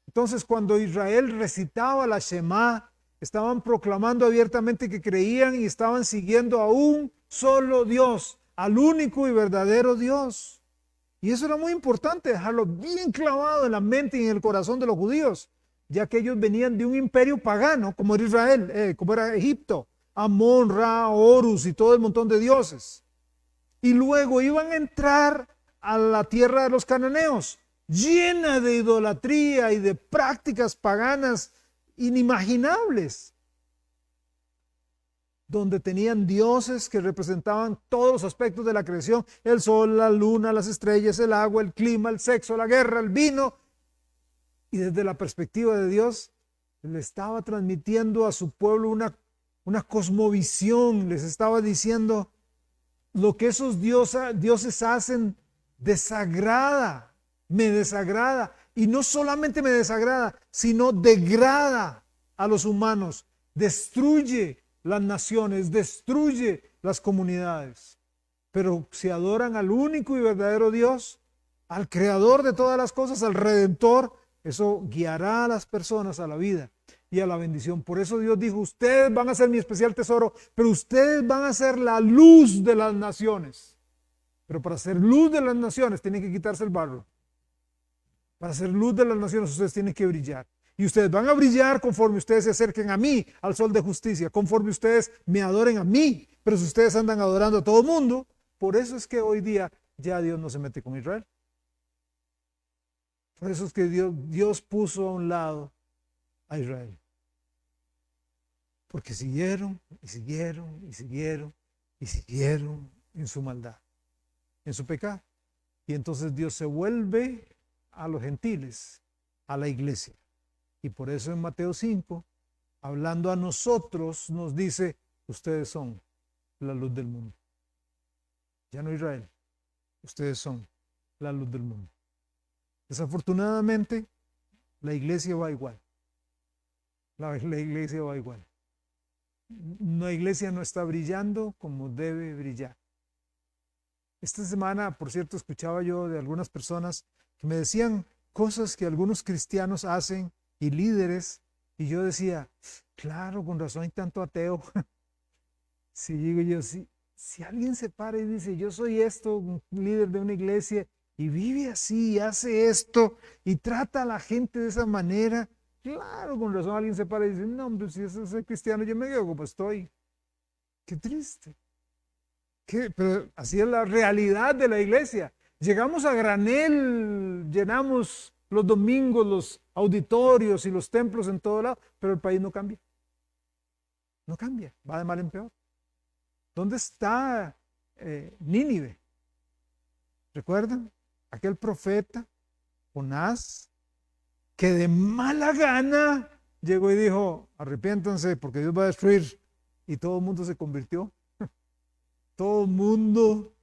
Entonces, cuando Israel recitaba la Shema, estaban proclamando abiertamente que creían y estaban siguiendo a un solo Dios, al único y verdadero Dios. Y eso era muy importante, dejarlo bien clavado en la mente y en el corazón de los judíos, ya que ellos venían de un imperio pagano, como era Israel, como era Egipto, Amón, Ra, Horus y todo el montón de dioses. Y luego iban a entrar a la tierra de los cananeos, llena de idolatría y de prácticas paganas inimaginables, donde tenían dioses que representaban todos los aspectos de la creación, el sol, la luna, las estrellas, el agua, el clima, el sexo, la guerra, el vino. Y desde la perspectiva de Dios, le estaba transmitiendo a su pueblo una cosmovisión, les estaba diciendo, lo que esos dioses hacen desagrada, me desagrada. Y no solamente me desagrada, sino degrada a los humanos, destruye las naciones, destruye las comunidades. Pero si adoran al único y verdadero Dios, al creador de todas las cosas, al redentor, eso guiará a las personas a la vida y a la bendición. Por eso Dios dijo, ustedes van a ser mi especial tesoro, pero ustedes van a ser la luz de las naciones. Pero para ser luz de las naciones tienen que quitarse el barro. Para ser luz de las naciones ustedes tienen que brillar. Y ustedes van a brillar conforme ustedes se acerquen a mí, al sol de justicia, conforme ustedes me adoren a mí. Pero si ustedes andan adorando a todo el mundo, por eso es que hoy día ya Dios no se mete con Israel. Por eso es que Dios puso a un lado a Israel. Porque siguieron y siguieron y siguieron y siguieron en su maldad, en su pecado. Y entonces Dios se vuelve a los gentiles, a la iglesia. Y por eso en Mateo 5, hablando a nosotros, nos dice, ustedes son la luz del mundo. Ya no Israel, ustedes son la luz del mundo. Desafortunadamente, la iglesia va igual. La iglesia va igual. La iglesia no está brillando como debe brillar. Esta semana, por cierto, escuchaba yo de algunas personas que me decían cosas que algunos cristianos hacen y líderes, y yo decía, claro, con razón hay tanto ateo. Si digo yo, si alguien se para y dice, yo soy esto, un líder de una iglesia, y vive así, y hace esto, y trata a la gente de esa manera, claro, con razón alguien se para y dice, no, hombre, si eso es cristiano, yo me quedo como estoy. Qué triste. Pero así es la realidad de la iglesia. Llegamos a granel, llenamos los domingos los auditorios y los templos en todo lado, pero el país no cambia. No cambia, va de mal en peor. ¿Dónde está Nínive? ¿Recuerdan? Aquel profeta, Jonás, que de mala gana llegó y dijo, arrepiéntanse porque Dios va a destruir. Y todo el mundo se convirtió. Todo el mundo,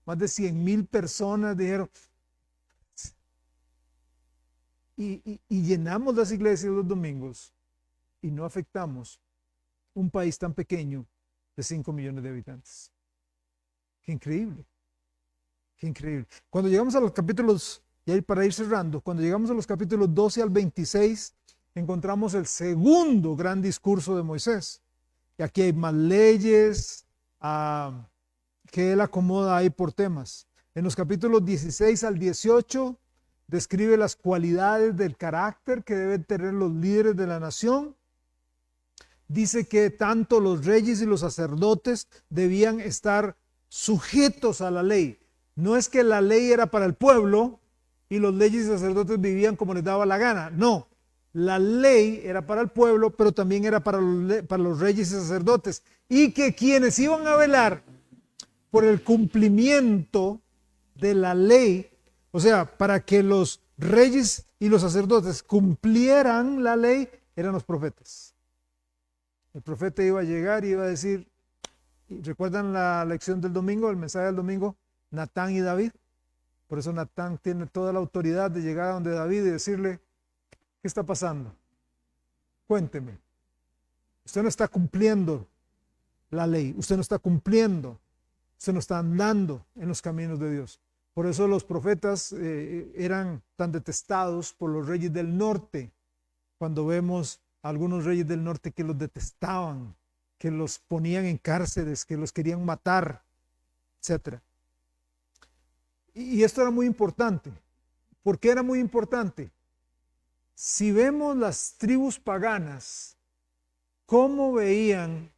más de 100,000 personas dijeron, y llenamos las iglesias los domingos y no afectamos un país tan pequeño de 5 millones de habitantes. Qué increíble, qué increíble. Cuando llegamos a los capítulos, y ahí para ir cerrando, cuando llegamos a los capítulos 12 al 26, encontramos el segundo gran discurso de Moisés. Y aquí hay más leyes que él acomoda ahí por temas. En los capítulos 16 al 18 describe las cualidades del carácter que deben tener los líderes de la nación. Dice que tanto los reyes y los sacerdotes debían estar sujetos a la ley. No es que la ley era para el pueblo y los reyes y sacerdotes vivían como les daba la gana. No, la ley era para el pueblo, pero también era para los reyes y sacerdotes. Y que quienes iban a velar por el cumplimiento de la ley, o sea, para que los reyes y los sacerdotes cumplieran la ley, eran los profetas. El profeta iba a llegar y iba a decir, ¿recuerdan la lección del domingo, el mensaje del domingo? Natán y David. Por eso Natán tiene toda la autoridad de llegar a donde David y decirle, ¿qué está pasando? Cuénteme. Usted no está cumpliendo la ley, usted no está cumpliendo, usted no está andando en los caminos de Dios. Por eso los profetas eran tan detestados por los reyes del norte. Cuando vemos a algunos reyes del norte que los detestaban, que los ponían en cárceles, que los querían matar, etc. Y esto era muy importante. ¿Por qué era muy importante? Si vemos las tribus paganas, ¿cómo veían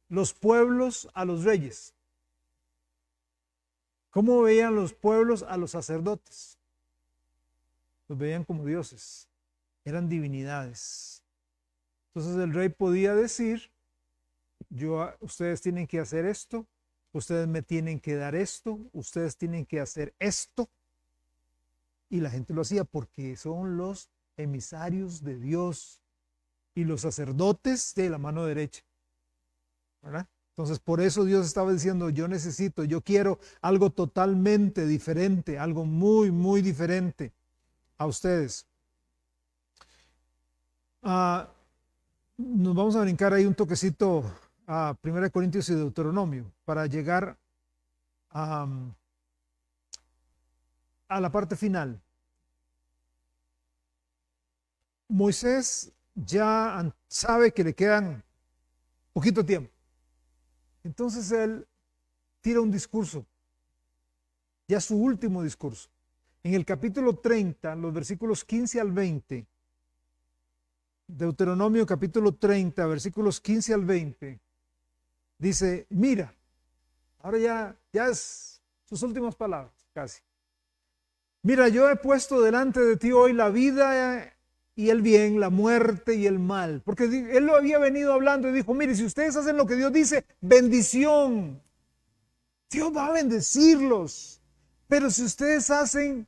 los pueblos a los reyes? ¿Cómo veían los pueblos a los sacerdotes? Los veían como dioses, eran divinidades. Entonces el rey podía decir, ustedes tienen que hacer esto, ustedes me tienen que dar esto, ustedes tienen que hacer esto. Y la gente lo hacía porque son los emisarios de Dios y los sacerdotes de la mano derecha, ¿verdad? Entonces por eso Dios estaba diciendo, yo quiero algo totalmente diferente, algo muy, muy diferente a ustedes. Nos vamos a brincar ahí un toquecito a 1 Corintios y Deuteronomio para llegar a la parte final. Moisés ya sabe que le quedan poquito tiempo. Entonces él tira un discurso, ya su último discurso. En el capítulo 30, los versículos 15 al 20, Deuteronomio capítulo 30, versículos 15 al 20, dice, mira, ahora ya es sus últimas palabras, casi. Mira, yo he puesto delante de ti hoy la vida y el bien, la muerte y el mal. Porque él lo había venido hablando y dijo, mire, si ustedes hacen lo que Dios dice, bendición. Dios va a bendecirlos. Pero si ustedes hacen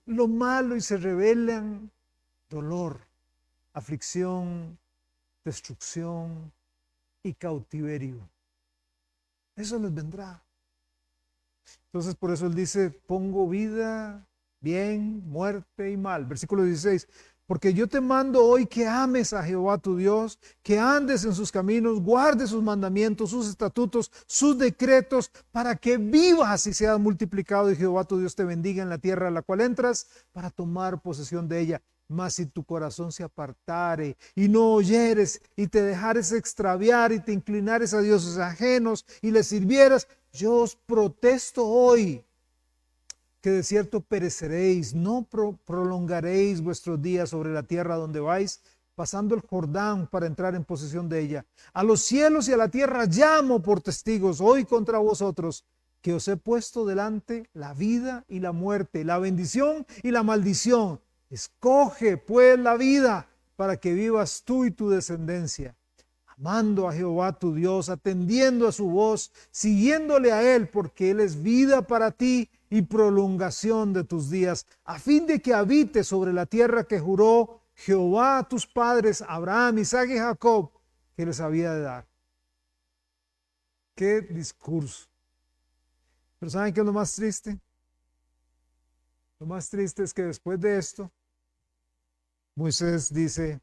lo malo y se rebelan, dolor, aflicción, destrucción y cautiverio. Eso les vendrá. Entonces por eso él dice, pongo vida, bien, muerte y mal. Versículo 16, porque yo te mando hoy que ames a Jehová tu Dios, que andes en sus caminos, guardes sus mandamientos, sus estatutos, sus decretos, para que vivas y seas multiplicado y Jehová tu Dios te bendiga en la tierra a la cual entras para tomar posesión de ella. Mas si tu corazón se apartare y no oyeres y te dejares extraviar y te inclinares a dioses ajenos y les sirvieras, yo os protesto hoy que de cierto pereceréis, no prolongaréis vuestros días sobre la tierra donde vais, pasando el Jordán para entrar en posesión de ella. A los cielos y a la tierra llamo por testigos hoy contra vosotros, que os he puesto delante la vida y la muerte, la bendición y la maldición. Escoge pues la vida para que vivas tú y tu descendencia, amando a Jehová tu Dios, atendiendo a su voz, siguiéndole a Él, porque Él es vida para ti y prolongación de tus días, a fin de que habites sobre la tierra que juró Jehová a tus padres, Abraham, Isaac y Jacob, que les había de dar. Qué discurso. Pero ¿saben qué es lo más triste? Lo más triste es que después de esto, Moisés dice,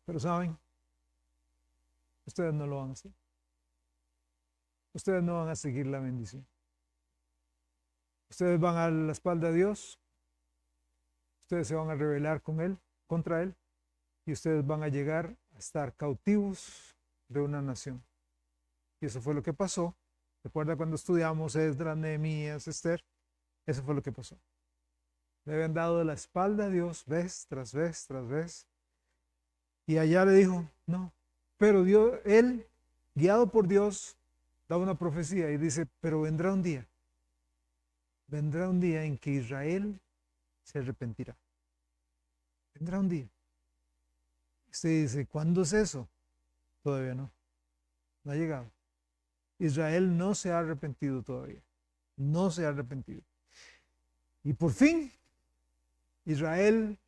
pero ¿saben? Ustedes no lo van a hacer. Ustedes no van a seguir la bendición. Ustedes van a la espalda de Dios. Ustedes se van a rebelar con Él, contra Él. Y ustedes van a llegar a estar cautivos de una nación. Y eso fue lo que pasó. ¿Recuerda cuando estudiamos Esdras, Nehemías, Esther? Eso fue lo que pasó. Le habían dado la espalda a Dios vez tras vez tras vez. Y allá le dijo, no. Pero Dios, él, guiado por Dios, da una profecía y dice, pero vendrá un día en que Israel se arrepentirá. Vendrá un día. Usted dice, ¿cuándo es eso? Todavía no. No ha llegado. Israel no se ha arrepentido todavía. No se ha arrepentido. Y por fin, Israel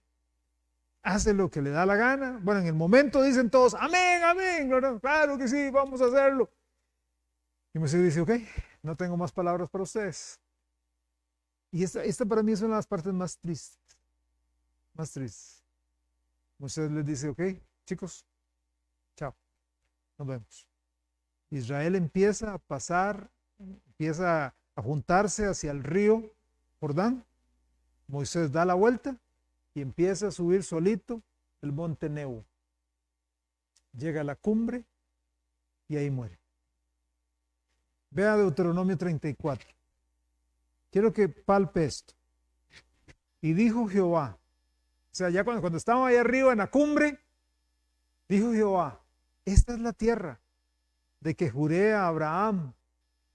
hace lo que le da la gana. Bueno, en el momento dicen todos, amén, amén, claro que sí, vamos a hacerlo. Y Moisés dice, ok, no tengo más palabras para ustedes. Y esta para mí es una de las partes más tristes. Más tristes. Moisés les dice, ok, chicos, chao, nos vemos. Israel empieza a pasar, empieza a juntarse hacia el río Jordán. Moisés da la vuelta y empieza a subir solito el monte Nebo. Llega a la cumbre y ahí muere. Vea Deuteronomio 34. Quiero que palpe esto. Y dijo Jehová, o sea, ya cuando estaba ahí arriba en la cumbre, dijo Jehová, esta es la tierra de que juré a Abraham,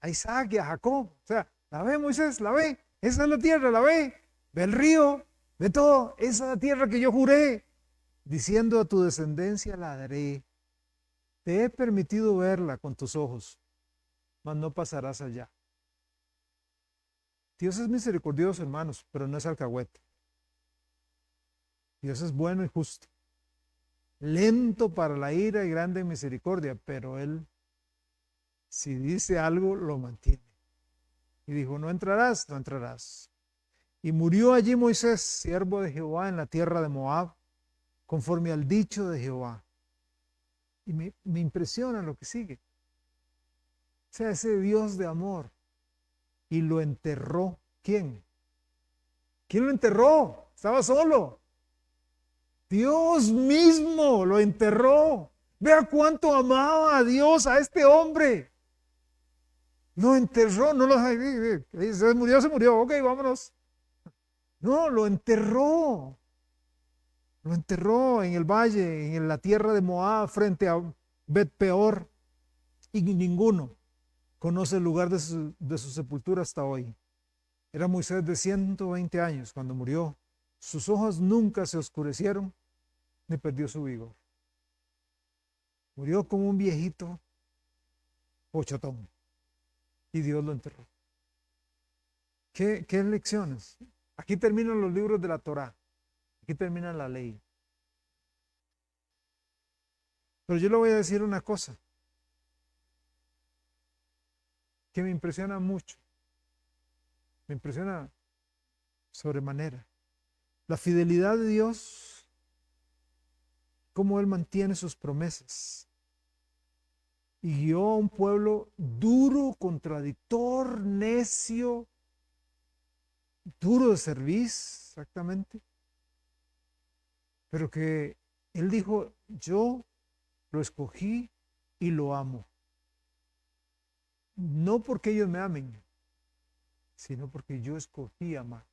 a Isaac y a Jacob. O sea, la ve Moisés, la ve, esa es la tierra, la ve el río, ve todo, esa es la tierra que yo juré, diciendo a tu descendencia la daré. Te he permitido verla con tus ojos, mas no pasarás allá. Dios es misericordioso, hermanos, pero no es alcahuete. Dios es bueno y justo, lento para la ira y grande en misericordia, pero Él, si dice algo, lo mantiene. Y dijo, no entrarás, no entrarás. Y murió allí Moisés, siervo de Jehová, en la tierra de Moab, conforme al dicho de Jehová. Y me impresiona lo que sigue. O sea, ese Dios de amor. Y lo enterró. ¿Quién? ¿Quién lo enterró? Estaba solo. Dios mismo lo enterró. Vea cuánto amaba a Dios, a este hombre. Lo enterró, no lo se murió, ok, vámonos. No, lo enterró. Lo enterró en el valle, en la tierra de Moab, frente a Bet Peor. Y ninguno conoce el lugar de su sepultura hasta hoy. Era Moisés de 120 años cuando murió. Sus ojos nunca se oscurecieron, ni perdió su vigor. Murió como un viejito pochotón. Y Dios lo enterró. ¿Qué lecciones? Aquí terminan los libros de la Torá. Aquí termina la ley. Pero yo le voy a decir una cosa. que me impresiona mucho. Me impresiona sobremanera. La fidelidad de Dios, cómo Él mantiene sus promesas. Y guió a un pueblo duro, contradictor, necio, duro de servir, exactamente. Pero que Él dijo, yo lo escogí y lo amo. No porque ellos me amen, sino porque yo escogí amar.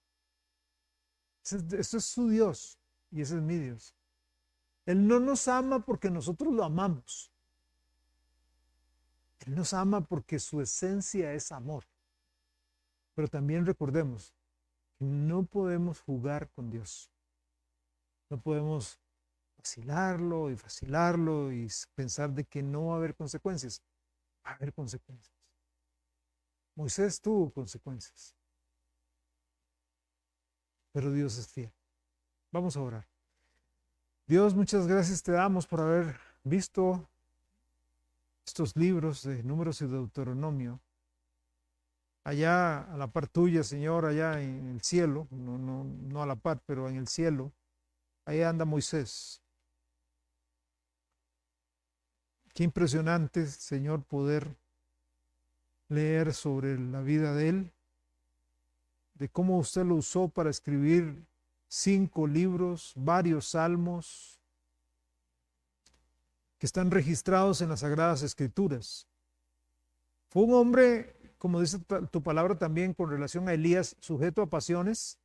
Eso es su Dios y ese es mi Dios. Él no nos ama porque nosotros lo amamos. Él nos ama porque su esencia es amor. Pero también recordemos que no podemos jugar con Dios. No podemos vacilarlo y pensar de que no va a haber consecuencias. Va a haber consecuencias. Moisés tuvo consecuencias. Pero Dios es fiel. Vamos a orar. Dios, muchas gracias te damos por haber visto estos libros de Números y Deuteronomio. Allá a la par tuya, Señor, allá en el cielo, no a la par, pero en el cielo, ahí anda Moisés. Qué impresionante, Señor, poder leer sobre la vida de él, de cómo usted lo usó para escribir 5 libros, varios salmos, que están registrados en las Sagradas Escrituras. Fue un hombre, como dice tu palabra también con relación a Elías, sujeto a pasiones,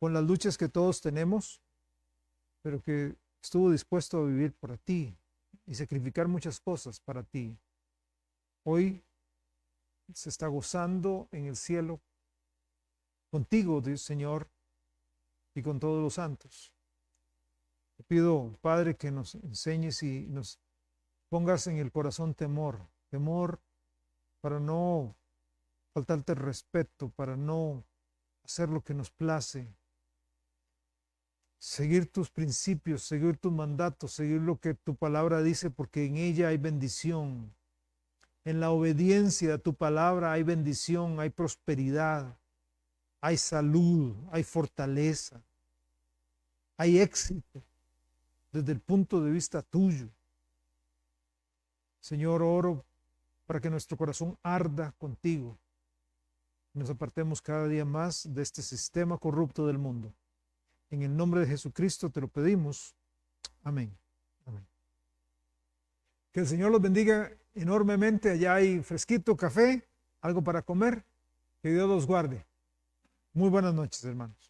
con las luchas que todos tenemos, pero que estuvo dispuesto a vivir para ti y sacrificar muchas cosas para ti. Hoy se está gozando en el cielo contigo, Dios Señor, y con todos los santos. Te pido, Padre, que nos enseñes y nos pongas en el corazón temor para no faltarte el respeto, para no hacer lo que nos place, seguir tus principios, seguir tus mandatos, seguir lo que tu palabra dice, porque en ella hay bendición. En la obediencia a tu palabra hay bendición, hay prosperidad, hay salud, hay fortaleza, hay éxito desde el punto de vista tuyo. Señor, oro para que nuestro corazón arda contigo. Nos apartemos cada día más de este sistema corrupto del mundo. En el nombre de Jesucristo te lo pedimos. Amén. Amén. Que el Señor los bendiga enormemente. Allá hay fresquito, café, algo para comer. Que Dios los guarde. Muy buenas noches, hermanos.